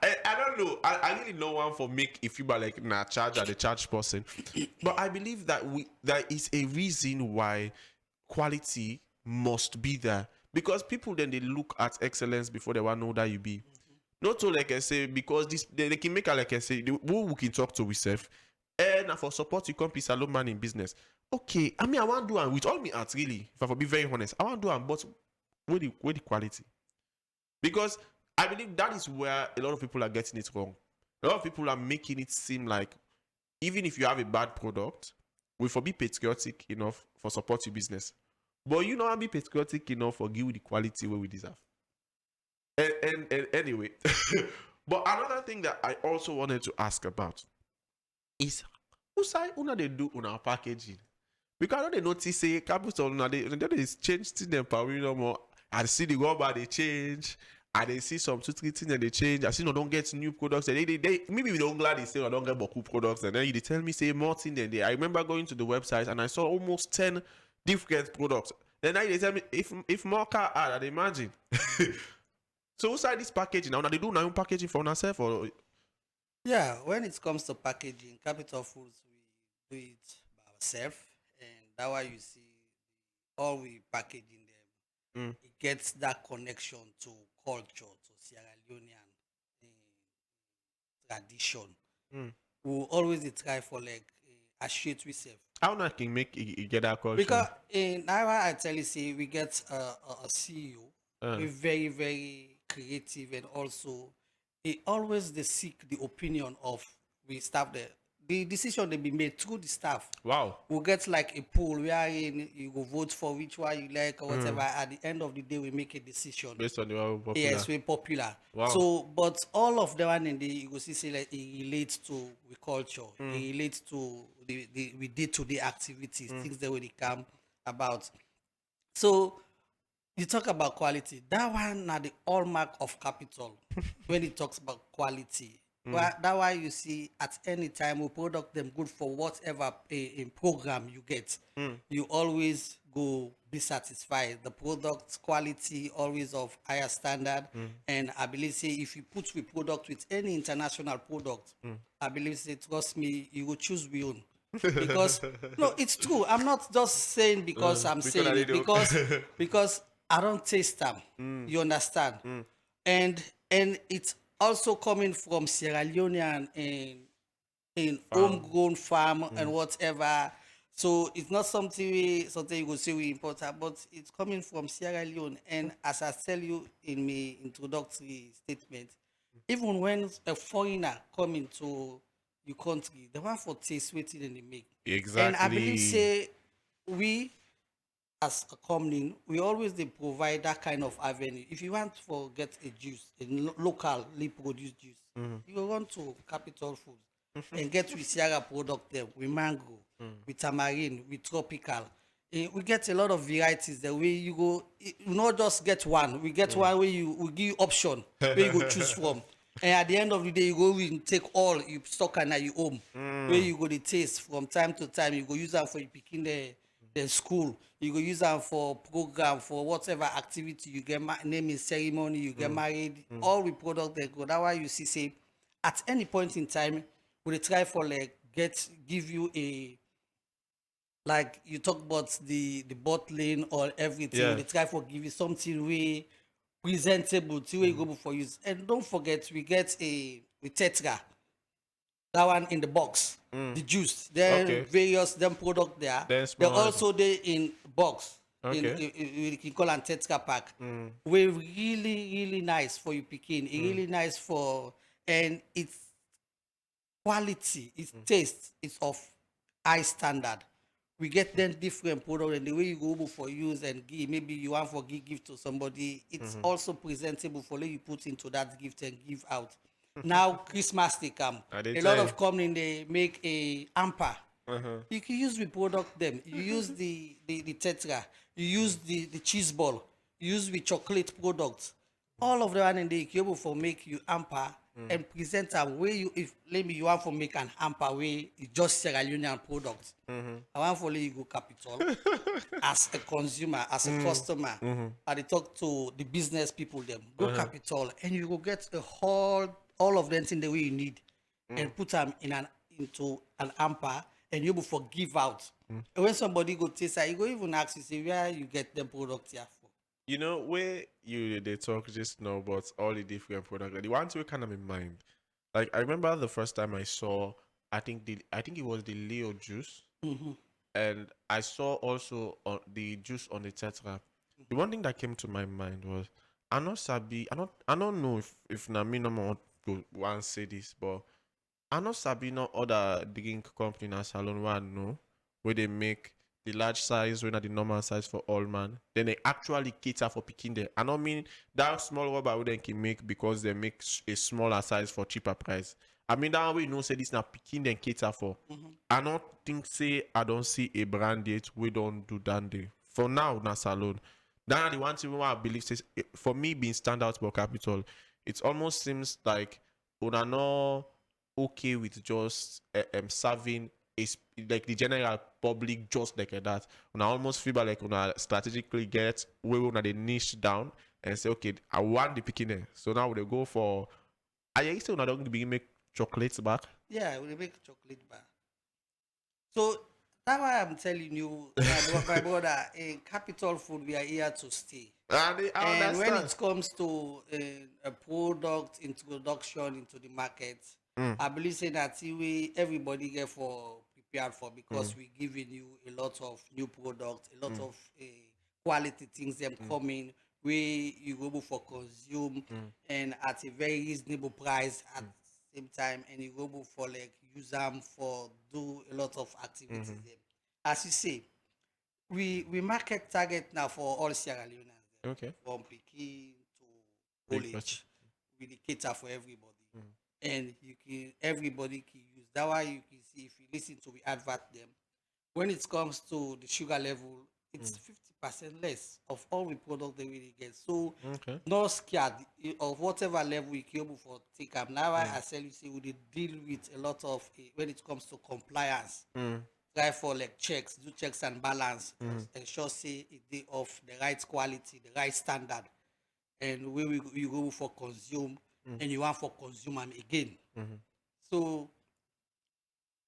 I don't know. I really know one for make if you buy like charge at the charge person. But I believe that that is a reason why quality must be there. Because people then they look at excellence before they want to know that you be. Not so like I say, because this they can make like I say, who we can talk to ourselves. And for support you come be salon man in business. Okay, I mean I want to do and with all me at really, if I be very honest, I want to do and but where the quality. Because I believe that is where a lot of people are getting it wrong. A lot of people are making it seem like even if you have a bad product, we for be patriotic enough for support your business. But you know, be patriotic enough for give you the quality where we deserve. And anyway, but another thing that I also wanted to ask about is who say una they do on our packaging? Because I know they notice say Capital they change to them power no more. I see the rubber they change. And they see some 2-3 things and they change. I see no don't get new products. And they maybe we don't glad they say I don't get Boku products. And then they tell me say more things than they. I remember going to the website and I saw almost 10 different products. Then now they tell me if more car add, I'd imagine. So inside this packaging now they do now packaging for ourselves or Yeah, when it comes to packaging, Capital Foods, we do it by ourselves, and that's why you see all we packaging them. It gets that connection to culture, to Sierra Leonean tradition. We will always dey try for like associate we self. how now can make it get that culture? Because in Naira, I tell you, say we get a CEO, we very, very creative, and also he always they seek the opinion of we staff there. The decision they be made through the staff. Wow. We'll get like a poll wherein you go vote for which one you like or whatever. At the end of the day, we make a decision. Based on your popular. Yes, we're popular. Wow. So, but all of them and the you go see say like it relates to we culture. It relates to the we day-to-day activities, things that when they come about. So you talk about quality. That one are the hallmark of Capital when it talks about quality. Well, that's why you see at any time we product them good for whatever in program you get. You always go be satisfied. The product quality always of higher standard. And I believe say if you put the product with any international product, I believe say trust me, you will choose we own. Because no, it's true. I'm not just saying because I'm because saying I it don't. because I don't taste them. You understand? And it's also coming from Sierra Leone and in homegrown farm and whatever. So it's not something you will say we import, but it's coming from Sierra Leone. And as I tell you in my introductory statement, even when a foreigner come into your country, they want for taste waiting and they make. Exactly. And I believe say we as a company, we always they provide that kind of avenue. If you want to get a juice, a locally produced juice, you run to Capital Foods and get with Sierra product there, with mango, with tamarind, with tropical. We get a lot of varieties the way you go. You not just get one. We get one where we give you option where you go choose from. And at the end of the day, you go and take all you stock and you home. Where you go the taste from time to time. You go use that for you picking the school. You go use them for program, for whatever activity you get naming ceremony, you get married, all we product they go. That's why you see say at any point in time, we try for like give you a like you talk about the bottling or everything. Yeah. We try for give you something way presentable to where you go before use. And don't forget we get with Tetra. That one in the box, the juice. Then Okay. various them product there. Then They're small. also there in box. Okay. We can call them Tetra pack. We're really nice for you picking. Really nice for and it's quality, it's taste, it's of high standard. We get then different product and the way you go for use and give, maybe you want for give to somebody, it's also presentable for you put into that gift and give out. Now Christmas they come. Ah, they A lot try. of company they make a hamper. You can use the product them. You use the tetra. You use the cheese ball. You use the chocolate products. All of them and they able for make you hamper and present them where you if maybe you want for make an hamper where it's just Sierra Leonean product. I want for let you go Capital as a consumer, as a customer. And they talk to the business people them. Go Capital and you go get a whole all of them in the way you need and put them into an hamper and you will for give out. And when somebody go taste it, you go even ask you say where you get the product here for. You know where they talk just now about all the different products. The one to kind of in mind. Like I remember the first time I saw, I think it was the Leo juice, and I saw also the juice on the Tetra. The one thing that came to my mind was I don't know if na me no more to want say this, but I know sabi no other drink company na salon one no where they make the large size when the normal size for all man. Then they actually cater for picking there. I don't mean that small rubber they can make because they make a smaller size for cheaper price. I mean that way you know say this na picking then cater for. I don't think say I don't see a brand yet we don't do that day. For now na salon. Now the one thing I believe says for me being standout for capital, it almost seems like una no okay with just serving is like the general public just like that. Una almost feel like una strategically get where una they niche down and say, okay, I want the picking. So now they go for I used to una don't begin make chocolates back. Yeah, we make chocolate bar. So that's why I'm telling you, my brother, in capital food, we are here to stay. I And when understand. it comes to a product introduction into the market, I believe say that we everybody get for prepared for because we giving you a lot of new products, a lot of quality things them coming where you go able for consume and at a very reasonable price at the same time, and you go able for like use them for do a lot of activities them. As you say, we market target now for all Sierra Leoneans them, Okay. from Peking to Big person. college. We dey cater for everybody, and you can everybody can use. That why you can see if you listen to we advert them. When it comes to the sugar level, it's 50% less of all the product they really get. So Okay. no scared of whatever level you can able for take up. Now I tell you say we dey deal with a lot of when it comes to compliance. Try for like checks, do checks and balance, just ensure say it dey of the right quality, the right standard, and where you go for consume and you want for consume am again. So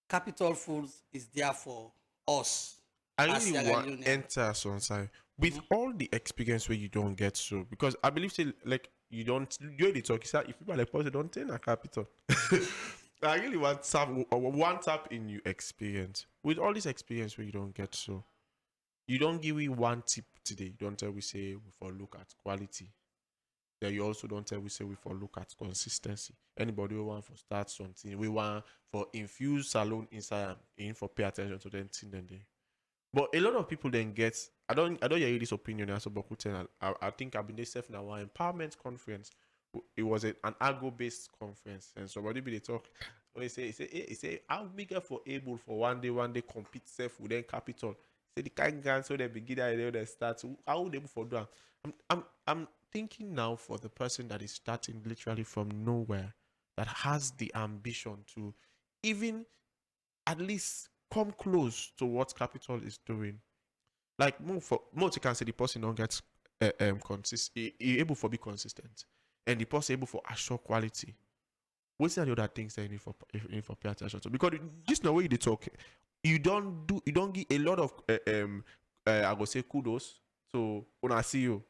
capital foods is there for us I as really Sierra want Leoneans. enter some side with all the experience where you don't get so because I believe say like you don't you the talk say if people are like person don't take a capital. I really want one tap in your experience with all this experience where you don't get so you don't give me one tip today. You don't tell we say we for look at quality. Then you also don't tell we say we for look at consistency. Anybody who want for start something, we want for infuse salon inside in for pay attention to them thing then they. But a lot of people then get I don't hear this opinion as about I think I've been there self now one empowerment conference. It was an agro based conference and somebody be they talk when he say how big for able for one day compete self with then capital. Say the kind guns so they begin idea they start how would they able for do am? I'm thinking now for the person that is starting literally from nowhere that has the ambition to even at least come close to what capital is doing. Like more you can say the person don't get he able for be consistent and the person able for assure quality. What's the other things that you need for pay attention to? Because just the way they talk, you don't give a lot of I go say kudos to when I see you.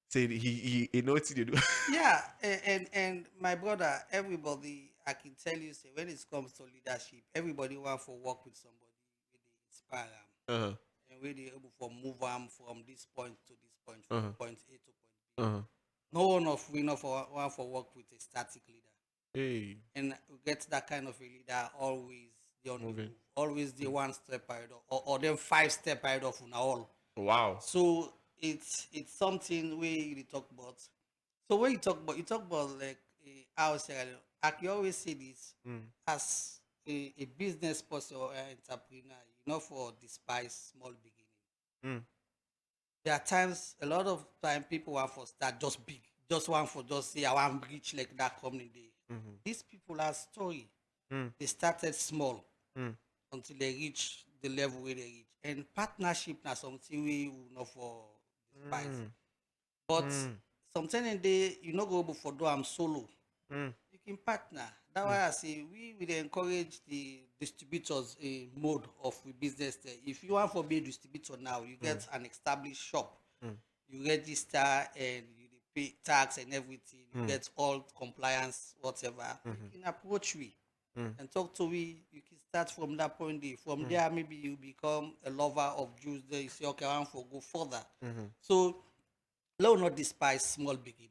Say he knows what they do. Yeah, and my brother, everybody, I can tell you, say when it comes to leadership, everybody want for work with somebody where they inspire them uh-huh. and where they able for move them from this point to this point, from Uh-huh. point A to point B. Uh-huh. No one of we know for want for work with a static leader, Hey. and we get that kind of a leader always they on the Moving. move, always the one step ahead of, or then 5 step ahead of una all. Wow. So it's something where you talk about. So when you talk about like how Sierra Leone, I can always say this as a business person or an entrepreneur, you know, for despise small beginning. Mm. There are times, a lot of time, people want for start just big, just want for just say I want reach like that community. These people are story. They started small until they reach the level where they reach, and partnership now something we will not for despise. But sometimes they you not go able for do am solo. You can partner. That's why I say we will encourage the distributors mode of the business there. If you want to be a distributor now, you get an established shop. You register and you dey pay tax and everything. You get all compliance, whatever. You can approach we and talk to we. You can start from that point there. From there, maybe you become a lover of juice. There, you say, okay, I want to go further. So let us not despise small beginning.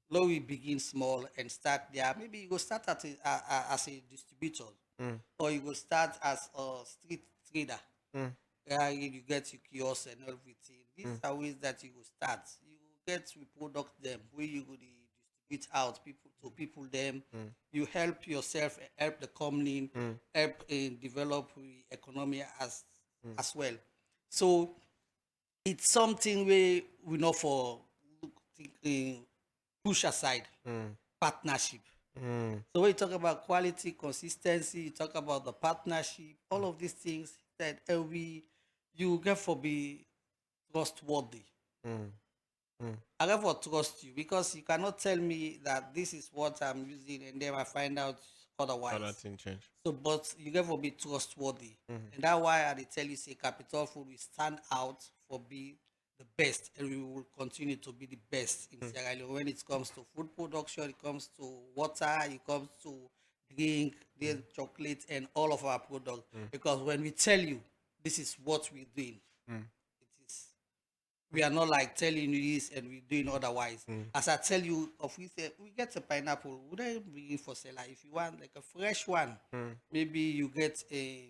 Let we begin small and start there. Maybe you go start as a distributor, or you go start as a street trader. Yeah, you get your kiosk and everything. These are ways that you go start. You go get your product them where you go distribute out people to people them. You help yourself, help the company, help develop the economy as well. So it's something we know for push aside partnership. So when you talk about quality, consistency, you talk about the partnership, all of these things that you get for be trustworthy. I therefore trust you because you cannot tell me that this is what I'm using and then I find out otherwise. Other thing change. So, but you get for be trustworthy, and that's why I dey tell you say Capital Food will stand out for be the best, and we will continue to be the best in Sierra Leone when it comes to food production, it comes to water, it comes to drink, the chocolate, and all of our products. Because when we tell you this is what we're doing, it is we are not like telling you this and we're doing otherwise. As I tell you, if we say we get a pineapple, we don't bring it for seller. If you want like a fresh one, maybe you get a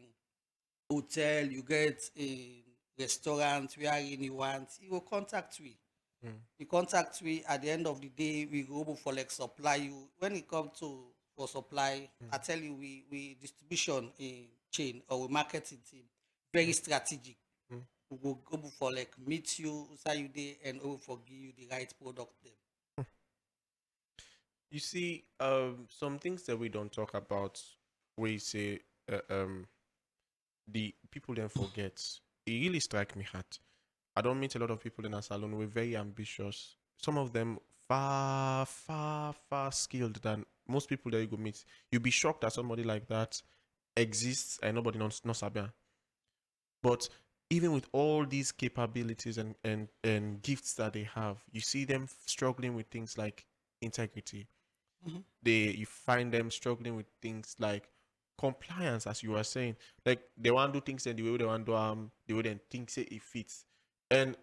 hotel, you get a restaurant, where you want, you will contact we. You contact we at the end of the day, we go for like supply you. When it comes to for supply, I tell you we distribution chain or we marketing team very strategic. We will go for like meet you, say you there, and we will for give you the right product them. You see, some things that we don't talk about, we say, the people then forget. It really strike me hard. I don't meet a lot of people in a salon. We're very ambitious. Some of them far, far, far skilled than most people that you go meet. You'll be shocked that somebody like that exists and nobody knows Sabia. But even with all these capabilities and gifts that they have, you see them struggling with things like integrity. You find them struggling with things like compliance, as you were saying. Like they want to do things and the way they want to the way they think say it fits. And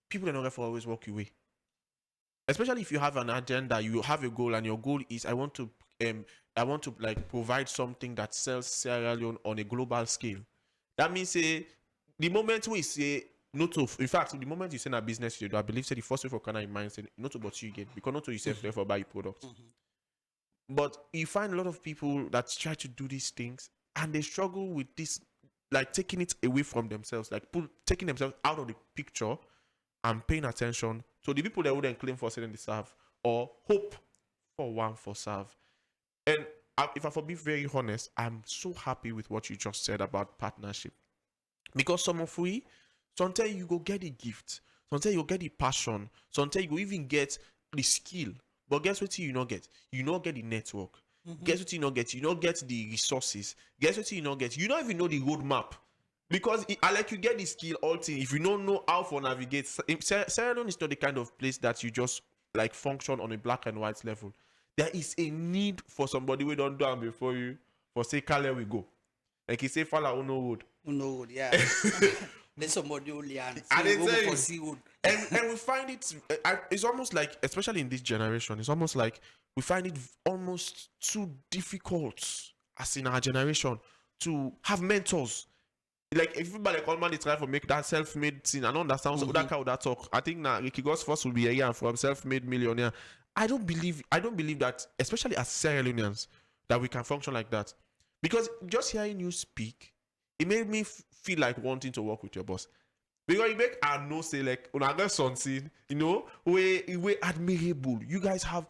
people are not going to always walk away. Especially if you have an agenda, you have a goal, and your goal is I want to like provide something that sells Sierra Leone on a global scale. That means say the moment we say not to, in fact, the moment you send a business you do, I believe say the first way for Kana in mind say not to what you get, because not to yourself therefore buy your product. But you find a lot of people that try to do these things and they struggle with this, like taking it away from themselves, like taking themselves out of the picture and paying attention to the people that wouldn't claim for selling the serve or hope for one for serve. And if I for be very honest, I'm so happy with what you just said about partnership. Because some of we, sometimes you go get the gift, sometimes you go get the passion, sometimes you go even get the skill. But guess what you not get? You not get the network. Guess what you not get? You not get the resources. Guess what you not get? You don't even know the roadmap. Because I like you get the skill, all thing. If you don't know how to navigate, Sierra Leone is not the kind of place that you just like function on a black and white level. There is a need for somebody we don't do it before you. For say, Kale we go. Like he say, Fala Uno wood. Uno wood, yeah. Then somebody only and they go tell for you. seawood. And we find it, it's almost like, especially in this generation, it's almost like we find it almost too difficult, as in our generation, to have mentors. Like if everybody call man, they try to make that self-made thing. I don't understand that kind of that talk. I think now Ricky Goss first will be a year from self-made millionaire. I don't believe that, especially as Sierra Leoneans, that we can function like that. Because just hearing you speak, it made me feel like wanting to work with your boss. Because you make I know say like when I got something, you know, we admirable. You guys have,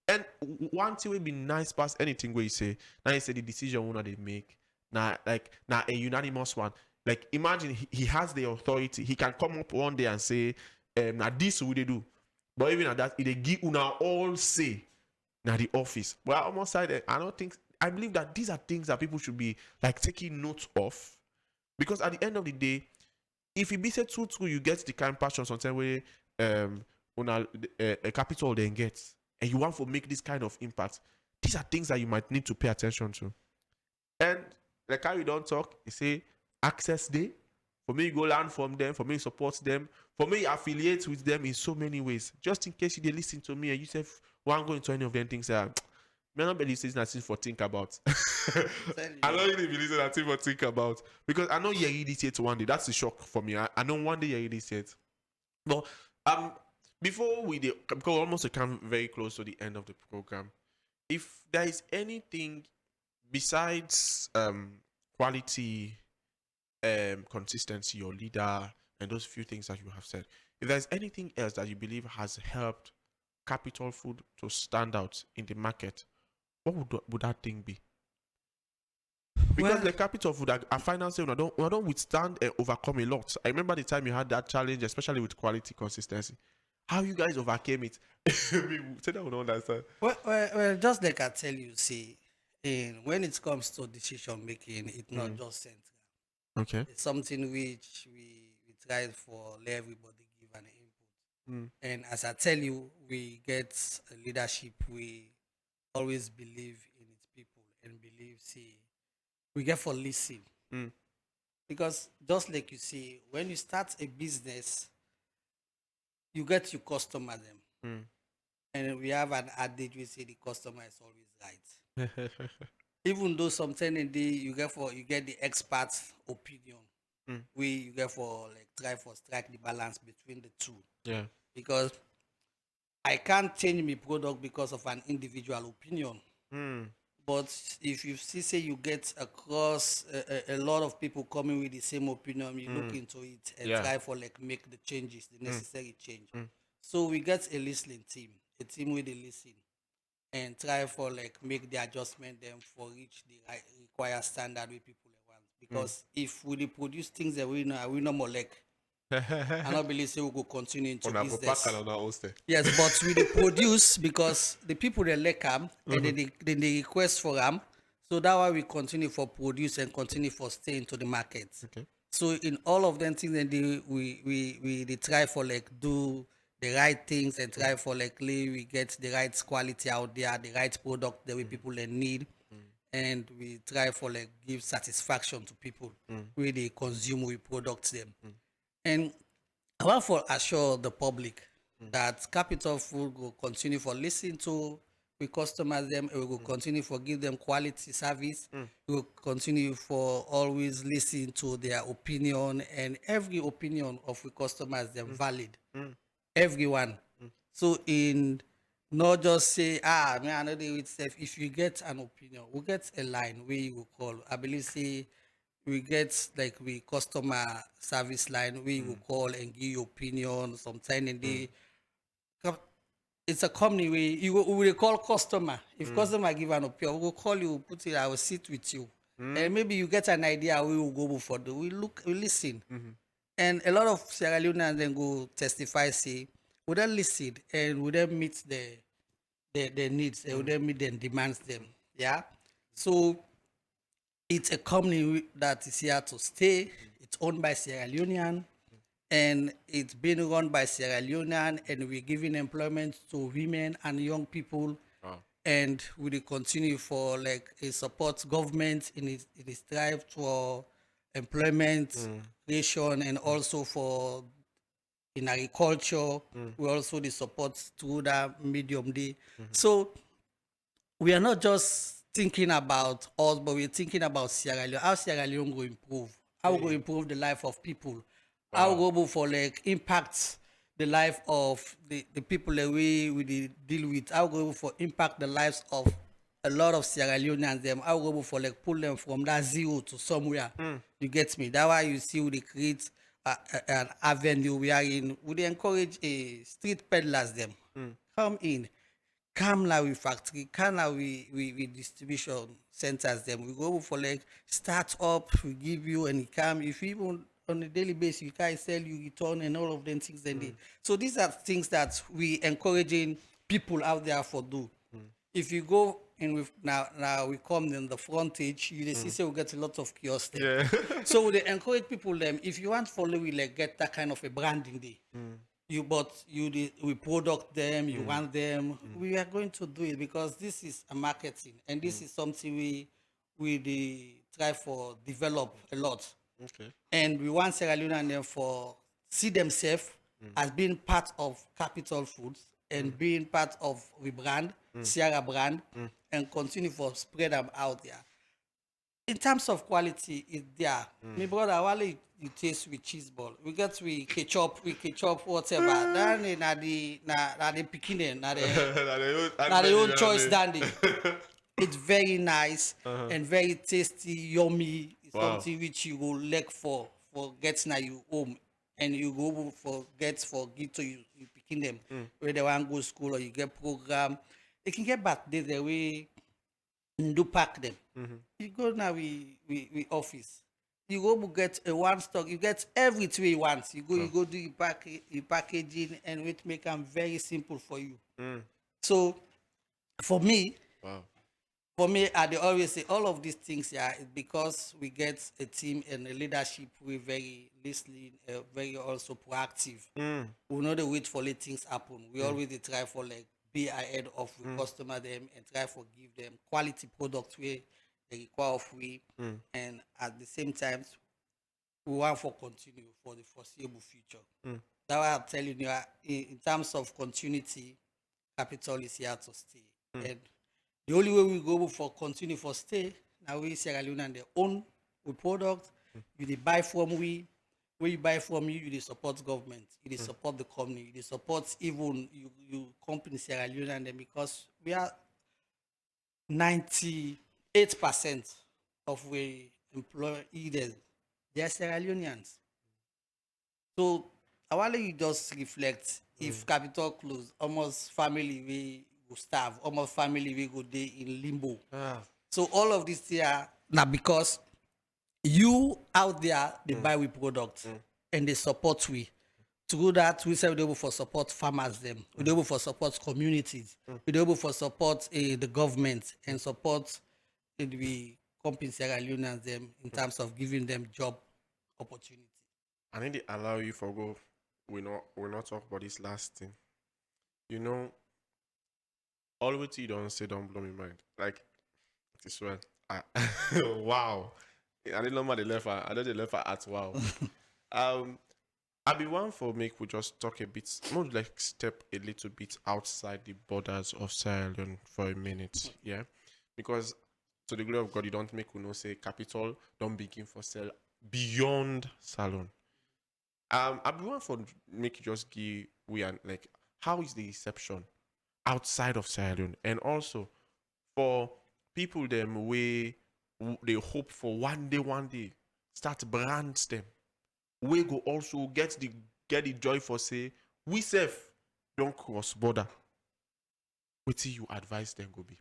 and one thing will be nice past anything where you say. Now you say the decision one they make. Now a unanimous one. Like imagine he has the authority. He can come up one day and say, now this will they do. But even at that, they give una all say now the office. But I almost said I believe that these are things that people should be like taking note of. Because at the end of the day, if you be said true, you get the kind of passion sometimes where a capital then gets, and you want to make this kind of impact. These are things that you might need to pay attention to. And like how you don't talk, you say access day. For me, you go learn from them. For me, support them. For me, affiliate with them in so many ways. Just in case you did listen to me and you say, "Won't go into any of them things." May not believe it's nothing for think about. I don't really believe it's nothing for think about, because I know you read this yet one day. That's a shock for me. I know one day you read this yet. But before we did, because we almost come very close to the end of the program, if there is anything besides quality, consistency, your leader, and those few things that you have said. If there's anything else that you believe has helped Capital Food to stand out in the market, what would that thing be? Because Well, the Capital Food are financial, I don't withstand and overcome a lot. I remember the time you had that challenge, especially with quality consistency. How you guys overcame it? We say that we don't understand. well, just like I tell you, see, when it comes to decision making, it's not just central. Okay. It's something which we try for let everybody give an input. And as I tell you, we get a leadership. We always believe in its people and believe, see, we get for listen. Because just like you see, when you start a business, you get your customer them. And we have an adage we say the customer is always right. Even though sometimes in the you get the expert's opinion. We you get for like try for strike the balance between the two. Yeah. Because I can't change my product because of an individual opinion. But if you see, say you get across a lot of people coming with the same opinion, you look into it and Yeah. try for like make the changes, the necessary change. So we get a listening team, a team with a listen, and try for like make the adjustment then for reach the right, required standard with people they want. Because if we dey produce things that we know more like, I don't believe say we go continue into On a business. pack and on a host. Yes, but we dey produce because the people they like them and then they request for them. So that why we continue for produce and continue for stay into the market. Okay. So in all of them things, then they try for like do the right things and try for like we get the right quality out there, the right product that we people they need, and we try for like give satisfaction to people where they consume we products them. And I want to assure the public that Capital Food will continue for listen to we customers them, and we will continue for give them quality service. We will continue for always listen to their opinion, and every opinion of we customers them valid. Everyone. So in not just say, me I know they with self. If you get an opinion, we get a line where you will call. I believe say we get like we customer service line where you will call and give your opinion. Sometime in the it's a company where we will call customer. If customer give an opinion, we will call you, put it, I will sit with you. And maybe you get an idea we will go for the we listen. And a lot of Sierra Leoneans then go testify, say, would they listen and would they meet their needs and would they meet their demands them. Yeah. So it's a company that is here to stay. It's owned by Sierra Leonean, and it's been run by Sierra Leonean, and we're giving employment to women and young people. And we will continue for like a support government in its drive for employment creation and also for in agriculture. We also the support through that medium day. So we are not just thinking about us, but we're thinking about Sierra Leone. How Sierra Leone will improve? How we go improve the life of people? How we go for like impact the life of the people that we deal with? How we go for impact the lives of a lot of Sierra Leoneans? Them how we go for like pull them from that zero to somewhere? You get me? That's why you see we create an avenue we are in. We encourage a street peddlers them come in. Come now with factory, come now with distribution centers them. We go for like start up, we give you and come. If even on a daily basis you can sell, you return and all of them things then they. So these are things that we encouraging people out there for do. If you go in with now we come in the frontage, you see say we get a lot of kiosks there. Yeah. So they encourage people them if you want follow we like get that kind of a branding day. We product them, you want them. We are going to do it because this is a marketing and this is something we try for develop a lot. Okay. And we want Sierra Leone and them for see themselves as being part of Capital Foods and being part of the brand, Sierra brand, and continue for spread them out there. In terms of quality, it's there. My brother, while you taste with cheese ball, we get with ketchup, whatever. Then na the picking, na the own choice, dandy. It's very nice and very tasty, yummy. It's Wow. something which you will like for getting at your home and you go for give to you picking them where they want go school or you get program. They can get back the way you do pack them. You go now we office. You go get a one stock. You get everything you want. You go do your packaging and it make them very simple for you. So for me, Wow. I dey always say all of these things is because we get a team and a leadership we very listening, very also proactive. We no dey wait for let things happen. We always dey try for like be ahead of we customer them and try for give them quality products where they require of we, and at the same time we want for continue for the foreseeable future. That's why I'm telling you, in terms of continuity, capital is here to stay. And the only way we go for continue for stay, now we Sierra Leone and they own we product, you dey buy from we, where you buy from you dey support government, you dey support the company, you dey support even you company Sierra Leone and them because we are 98% of we employees, they are Sierra Leoneans. So I want you just reflect if capital close, almost family we go starve, almost family we go day in limbo. So all of this here now because you out there they buy we product and they support we. Through that, we say we're able for support farmers them, we're able for support communities, we're able for support the government and support the company Sierra Leoneans them in terms of giving them job opportunity. I need to allow you for go. We not talk about this last thing. You know, all what you don't say don't blow my mind. Like this one. Wow. I didn't know my left. I don't the left at wow. I be one for make we just talk a bit, more like step a little bit outside the borders of Sierra Leone for a minute, yeah, because to the glory of God, you don't make we know say capital don't begin for sale beyond Salon. I be one for make you just give we are like how is the reception outside of Sierra Leone, and also for people them way they hope for one day start brands them we go also get the joy for say we self don't cross border. What you advise them go be?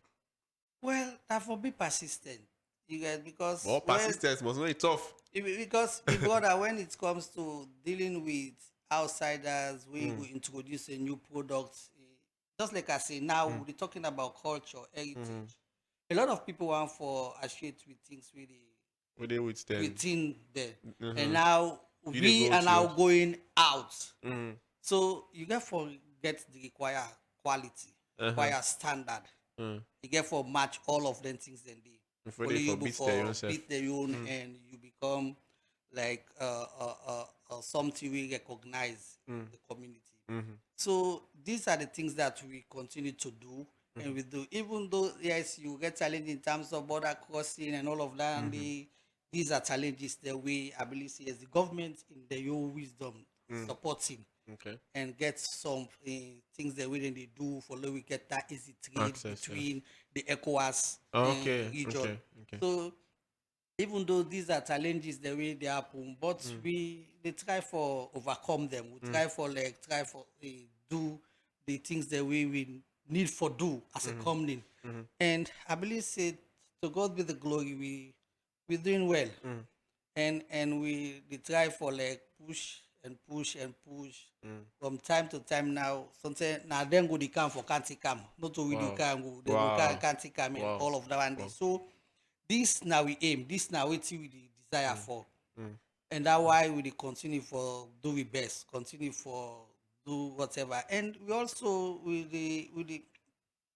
Well, that for be persistent. You guys because Well, persistence was very tough. because the brother when it comes to dealing with outsiders, we will introduce a new product. Just like I say now, we're talking about culture, heritage. A lot of people want for associate with things really We they with them. within there, and now You dey we go are to now it. going out. So you get for get the require quality, require standard. You get for match all of them things then they Before they for beat their own self. beat their own and you become like something we recognize the community. So these are the things that we continue to do and we do. Even though yes, you get challenged in terms of border crossing and all of that, and these are challenges that we I believe see as the government in their own wisdom supporting Okay. and get some things that we they do for we get that easy trade Access, yeah. between the ECOWAS Okay, region. okay. So even though these are challenges the way they happen, but they try for overcome them. We try for do the things that we will need for do as a company. And I believe say to God be the glory, we're doing well. And we they try for like push and push and push from time to time now. Sometimes now then go the camp for can't come. Not to we do Wow. can go they Wow. go can't come and Wow. all of that and this. So this now we aim, this now what we the desire for. And that's why we dey continue for do we best, continue for do whatever. And we also with the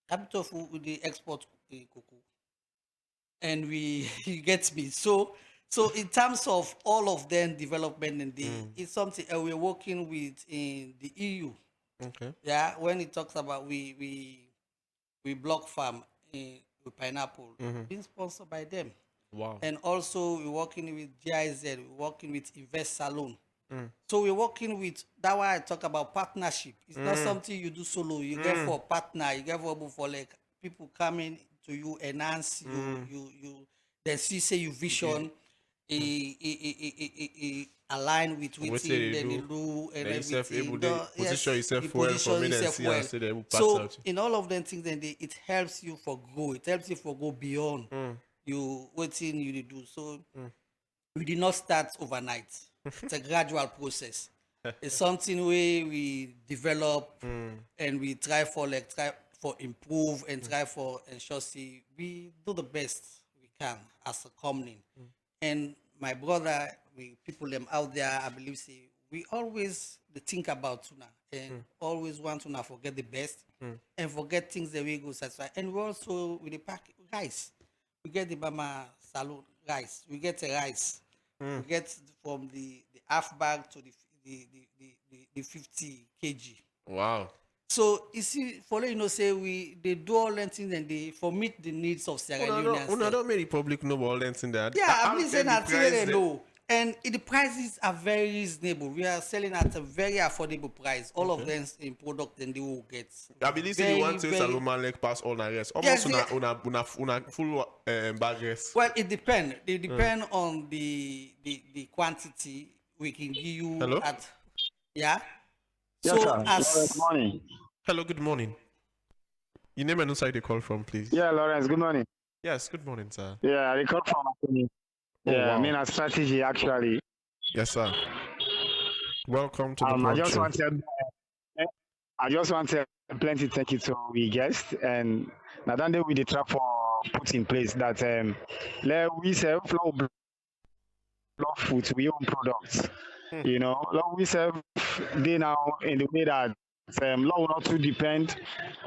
capital food with the export cocoa. And we you get me. So in terms of all of them development and it's something we're working with in the EU. Okay. Yeah, when it talks about we block farm with pineapple, being sponsored by them. Wow. And also we're working with GIZ, we're working with Invest Salon. So we're working with that why I talk about partnership. It's not something you do solo. You get for partner, you get for like people coming to you, enhance you, you then see say you vision align with What say waiting, they then you do? do and Then yourself everything. able to position You yourself well for position me then yourself see well. and say they will pass So out. in all of them things, then it helps you for grow. It helps you for go beyond you waiting you to do. So we did not start overnight. It's a gradual process. It's something where we develop and we try for improve and try for ensure see we do the best we can as a company. And my brother, we people them out there, I believe see we always they think about tuna and always want to not forget the best and forget things that we go satisfy. And we also with the pack rice. We get the Bama salad rice. We get a rice. We get from the half bag to the 50 kg. Wow. So you see, for you know, say we they do all them things and they for meet the needs of Sierra Leoneans. Una don't make the public know about all in there. Yeah, I believe saying the that price they there? know. And the prices are very reasonable. We are selling at a very affordable price. All of them in product and they will get. I believe say the one thing Saloma like pass all the rest. Almost Yes, una full bag rest. well, it depends. It depends on the quantity we can give you Hello? at. Yeah. Yes, So sir. Good as morning. Hello, good morning. Your name and inside the call from, please. Yeah, Lawrence, good morning. Yes, good morning, sir. Yeah, I call from Akuni. Oh, Yeah, I wow. mean a strategy actually. Yes, sir. Welcome to the I just show. wanted I just wanted plenty thank you to we guest and now then they will the trap for put in place that let we sell flow block food we own products. You know, law we serve they now in the way that law will not too depend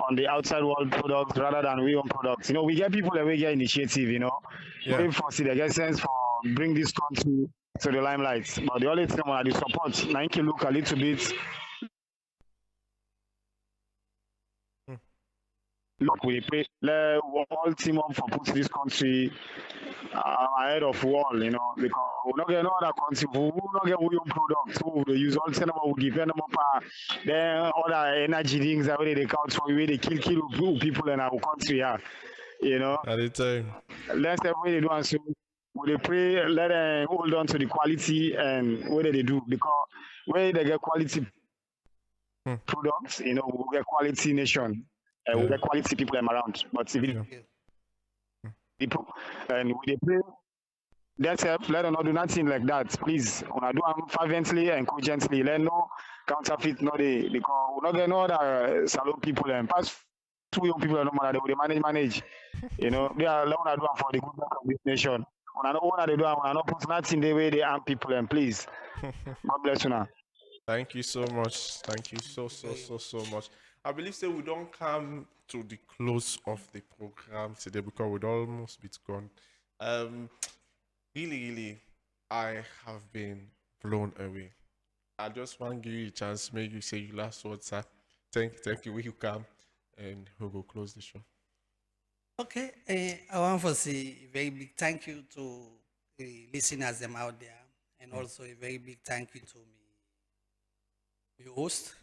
on the outside world products rather than we own products. You know, we get people that we get initiative, you know. Yeah. We foresee the get sense for bring this country to the limelight. But the only thing I do support, now you can look a little bit look we pray let all team up for put this country ahead of wall, you know, because we not get no other country, we will not get we own products, we will use all cinema, we depend on then other energy things that way they count for way they kill people in our country, yeah. You know. At the time. Let's say when they do and so we they pray let them hold on to the quality and what they do because where they get quality products, you know, we get quality nation. We get quality people around. But if it people and we they pray that's help, let them not do nothing like that. Please, when I do them fervently and cogently, let no counterfeit no they because we not get no other salon people and pass two young people no matter they will manage. You know, they are alone do for the good of this nation. When I know what they do, when I know put nothing the way they harm people and please. God bless you now. Thank you so much. Thank you so much. I believe so we don't come to the close of the program today because we'd almost be gone. Really, I have been blown away. I just want to give you a chance, make you say your last words, sir. Thank you, will you come and we'll go close the show. okay, I want to say a very big thank you to the listeners them out there, and also a very big thank you to me, your host.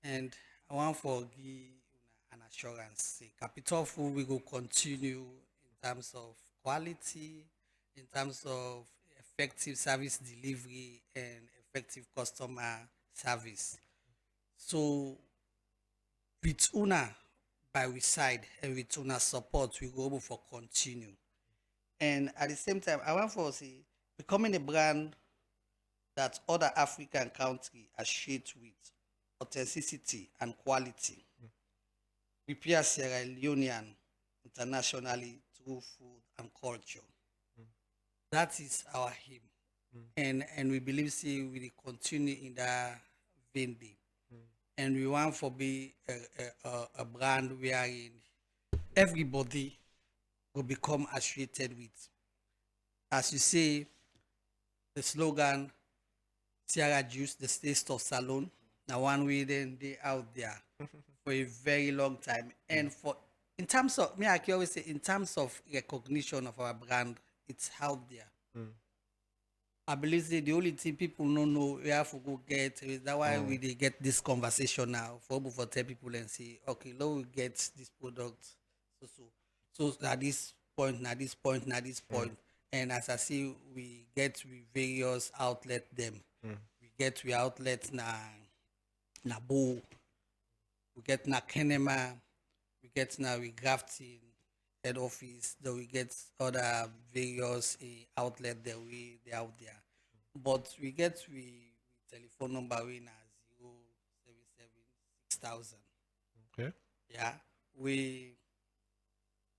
And I want for give an assurance. Say, Capital Food we will continue in terms of quality, in terms of effective service delivery and effective customer service. So with Una by we side and with Una support, we go able for continue. And at the same time, I want for say becoming a brand that other African countries associate with authenticity and quality. Prepare Sierra Leonean internationally through food and culture. That is our aim. And we believe see we will continue in that vein. And we want for be a brand wherein everybody will become associated with. As you say, the slogan Sierra Juice, the taste of Salon. Now one way then they out there for a very long time. And for in terms of me, I can always say in terms of recognition of our brand, it's out there. I believe the only thing people don't know we have to go get is that why we they get this conversation now for tell people and say, okay, now we get this product so at this point, now this point, now this point. And as I see, we get we various outlet them. We get we outlet na Bo, we get na Kenema, we get now we Grafton head office, then we get other various outlet that we they out there. But we get we telephone number we na 077 Okay. Yeah. We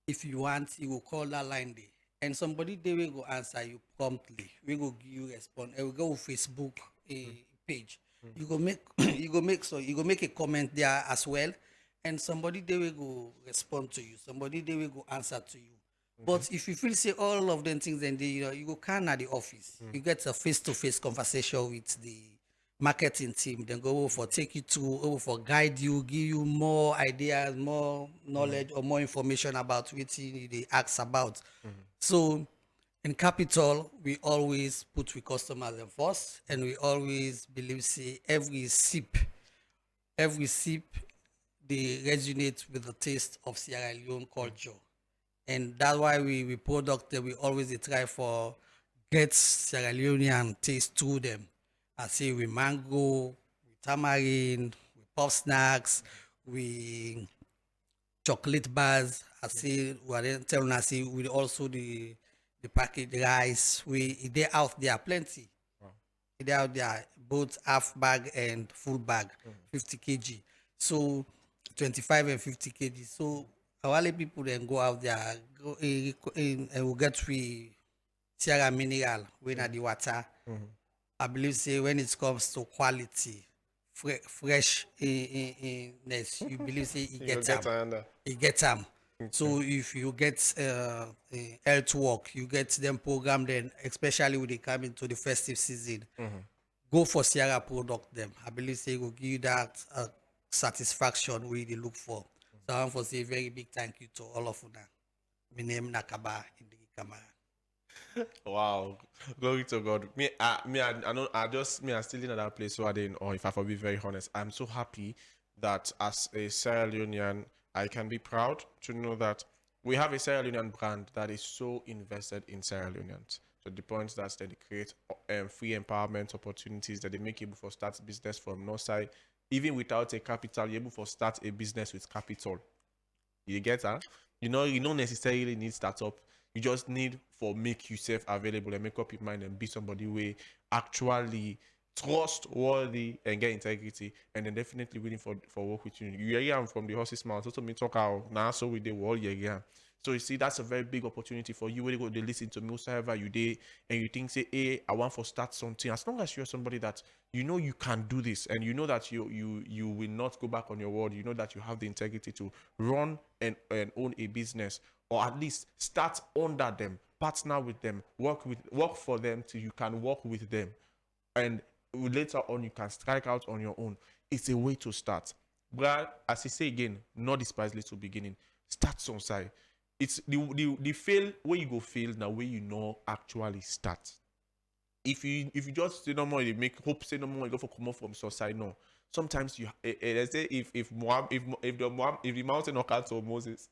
if you want, you will call that line there. And somebody they will go answer you promptly. We go give you response. And we go Facebook page. You go make you go make a comment there as well. And somebody they will go respond to you. Somebody they will go answer to you. But if you feel say all of them things, then they, you go can at the office. You get a face-to-face conversation with the marketing team. Then go over for take you to over for guide you, give you more ideas, more knowledge, or more information about what they ask about. So in capital, we always put with customers in first, and we always believe say every sip, they resonate with the taste of Sierra Leone culture. And that's why we product that we always dey try for get Sierra Leonean taste to them. I say we mango, we tamarind, we pop snacks, we chocolate bars. I say we are telling us say we also the packaged rice. They out there plenty. They out there both half bag and full bag, 50 kg. So 25 and 50 kg. So our people then go out there, go in and we get we Sierra Mineral, we na the water. I believe say when it comes to quality, fresh ness, you believe say it gets them. It gets them. So if you get health work, you get them program then, especially when they come into the festive season, go for Sierra product them. I believe say it will give you that satisfaction we they look for. So I want to say a very big thank you to all of you. My name Nakaba in the camera. Wow, glory to God. I know. I'm still in that place. So I didn't. Or if I for be very honest, I'm so happy that as a Sierra Leonean, I can be proud to know that we have a Sierra Leonean brand that is so invested in Sierra Leoneans. So the point that they create free empowerment opportunities that they make able for start business from no side, even without a capital, you're able for start a business with capital. You get that? You don't necessarily need startup. You just need for make yourself available and make up your mind and be somebody who actually trustworthy and get integrity, and then definitely willing for work with you. You hear I'm from the horse's mouth. Also me talk out now, so we the world yeah. So you see, that's a very big opportunity for you. When you go, they listen to me, whosoever you did, and you think, say, hey, I want to start something. As long as you're somebody that you know you can do this, and you know that you will not go back on your word. You know that you have the integrity to run and own a business, or at least start under them, partner with them, work for them till you can work with them, and later on you can strike out on your own. It's a way to start. But as I say again, not despise little beginning. Start some side. It's the fail where you go fail now where you know actually start. If you just say no more, you make hope say no more, you go for come off from society. No. Sometimes you let's say if the mountain knock out to Moses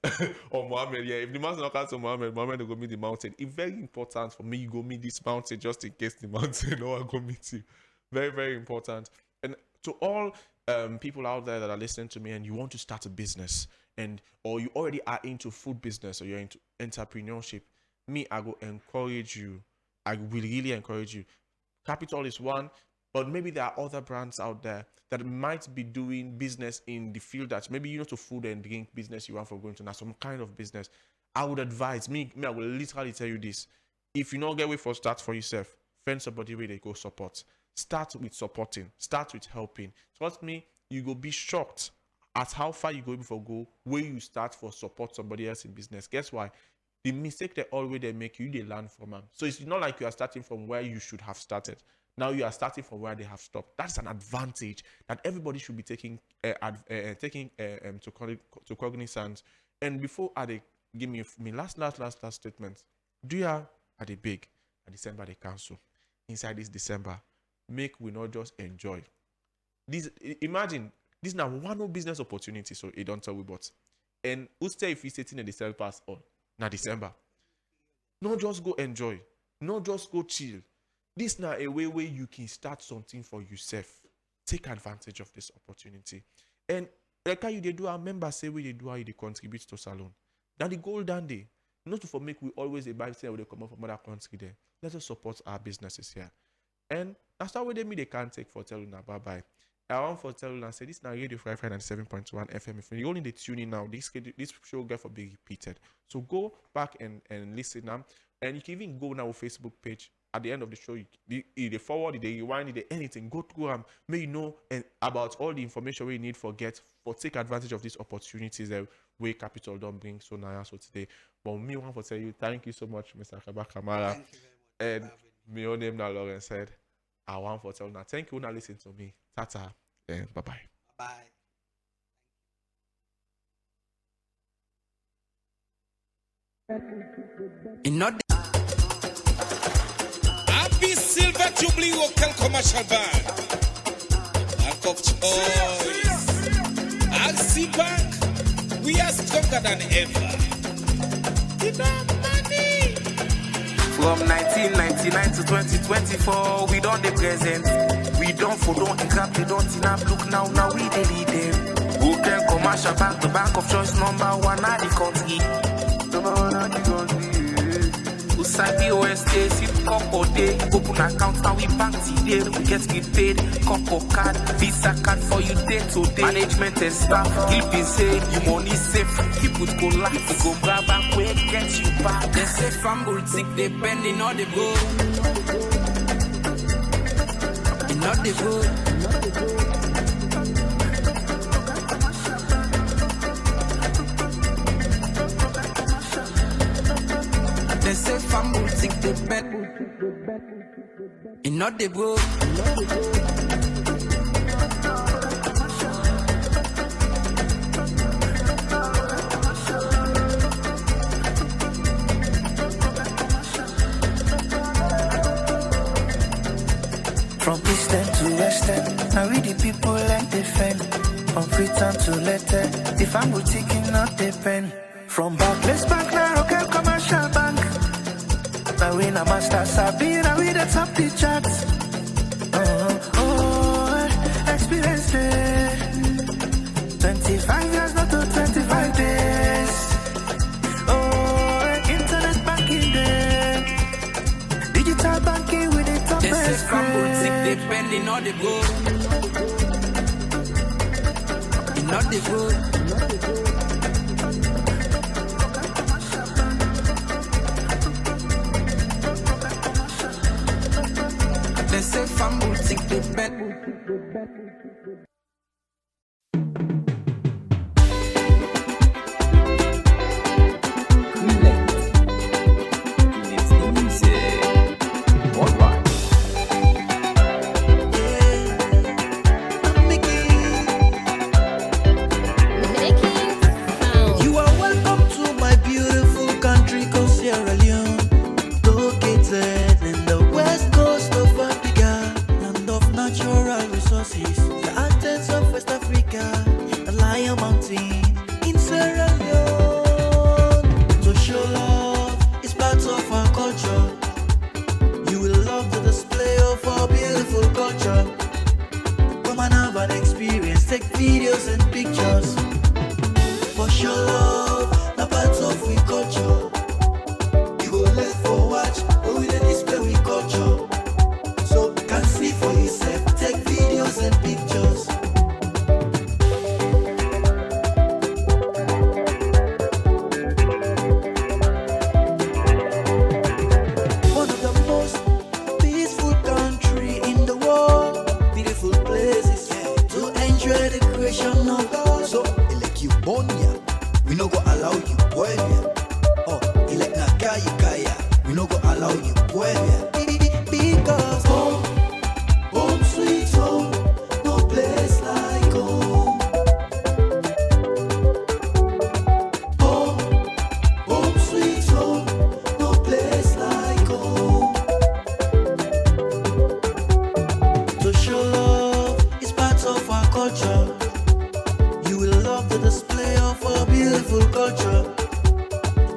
or Muhammad, yeah, if the mountain knock out to Muhammad will go meet the mountain. It's very important for me you go meet this mountain just in case the mountain no one go meet you. Very, very important. And to all people out there that are listening to me and you want to start a business or you already are into food business or you're into entrepreneurship, I will encourage you. I will really encourage you. Capital is one, but maybe there are other brands out there that might be doing business in the field that maybe to food and drink business you want for going to now some kind of business. I would advise I will literally tell you this. If you not get way for start for yourself, find somebody where they go support. Start with supporting. Start with helping. Trust me, you go be shocked at how far you go before go where you start for support somebody else in business. Guess why? The mistake they always they make you, they learn from them. So it's not like you are starting from where you should have started. Now you are starting from where they have stopped. That's an advantage that everybody should be taking to cognizance. And before I give me last statement, do you are the big at December the council inside this December? Make we not just enjoy this. Imagine this now one business opportunity, so it don't tell we but and who say if you sitting in December pass on now December, not just go enjoy. Not just go chill. This now a way where you can start something for yourself. Take advantage of this opportunity. And like how you they do, our members say we they do how they contribute to salon. Now the goal down day. Not to make we always a buy say we they come up from other country there. Let us support our businesses here. And that's how they can't take for telling now. Bye bye. I want for telling and say this now Radio 597.1 FM. If you only the tune in now, this show get for be repeated. So go back and listen now. And you can even go now Facebook page. At the end of the show, they forward, they rewind, they anything. Go through them, may you know and about all the information we need for take advantage of these opportunities that way capital don't bring so now so today. But me want to tell you, thank you so much, Mr. Kaba Kamara. Thank you very much. And my own name now Lauren said, I want to tell you now. Thank you now listen to me. Tata and bye bye. Bye. Happy Silver Jubilee Local Commercial Bank. Bank of choice. Axi Bank. We are stronger than ever. Money. From 1999 to 2024, we don't the present. We don't follow and grab, they don't in up. Look now we they lead them. Local Commercial Bank, the bank of choice number one at the country. Number one at the country. Usabi OST, sit cup all day. Open account, now we bank today. We get paid, cup or card, Visa card for you day to day. Management and staff, keep insane. You money safe, keep it go life. You go grab back, where get you back. They say fumble sick, depending on the go. Not the good. They say fumble sick, they bet. And not the good. From eastern to western, now we the people and defend. From Freetown to letter, if I'm boutique not depend. From Barclays Bank, now Rocket Commercial Bank. Now we na master Sabi, now we the top the charts. Experience day. 25 years, not to 25 days. Internet banking day. Digital banking with the top. They say fumble sick, depending on the go. Not the good. They say fumble sick, they bet.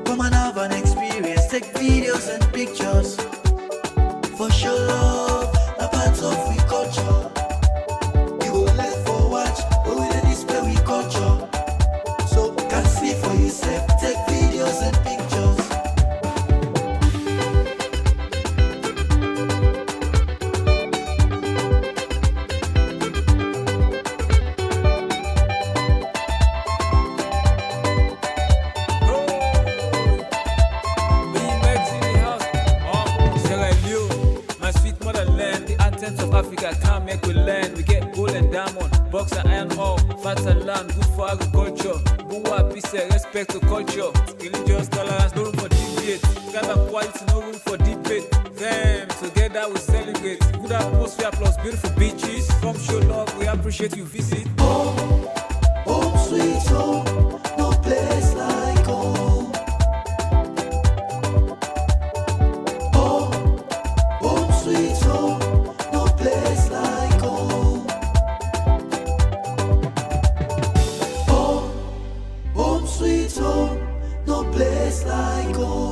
Come and have an experience, take videos and pictures. say respect to culture, religious tolerance, no room for debate. Gather quality, no room for debate. Them together we celebrate. Good atmosphere plus beautiful beaches. Come show love, we appreciate you visit. Home sweet home, no place like home. Home sweet home, no place like home. Home sweet home, no place like home.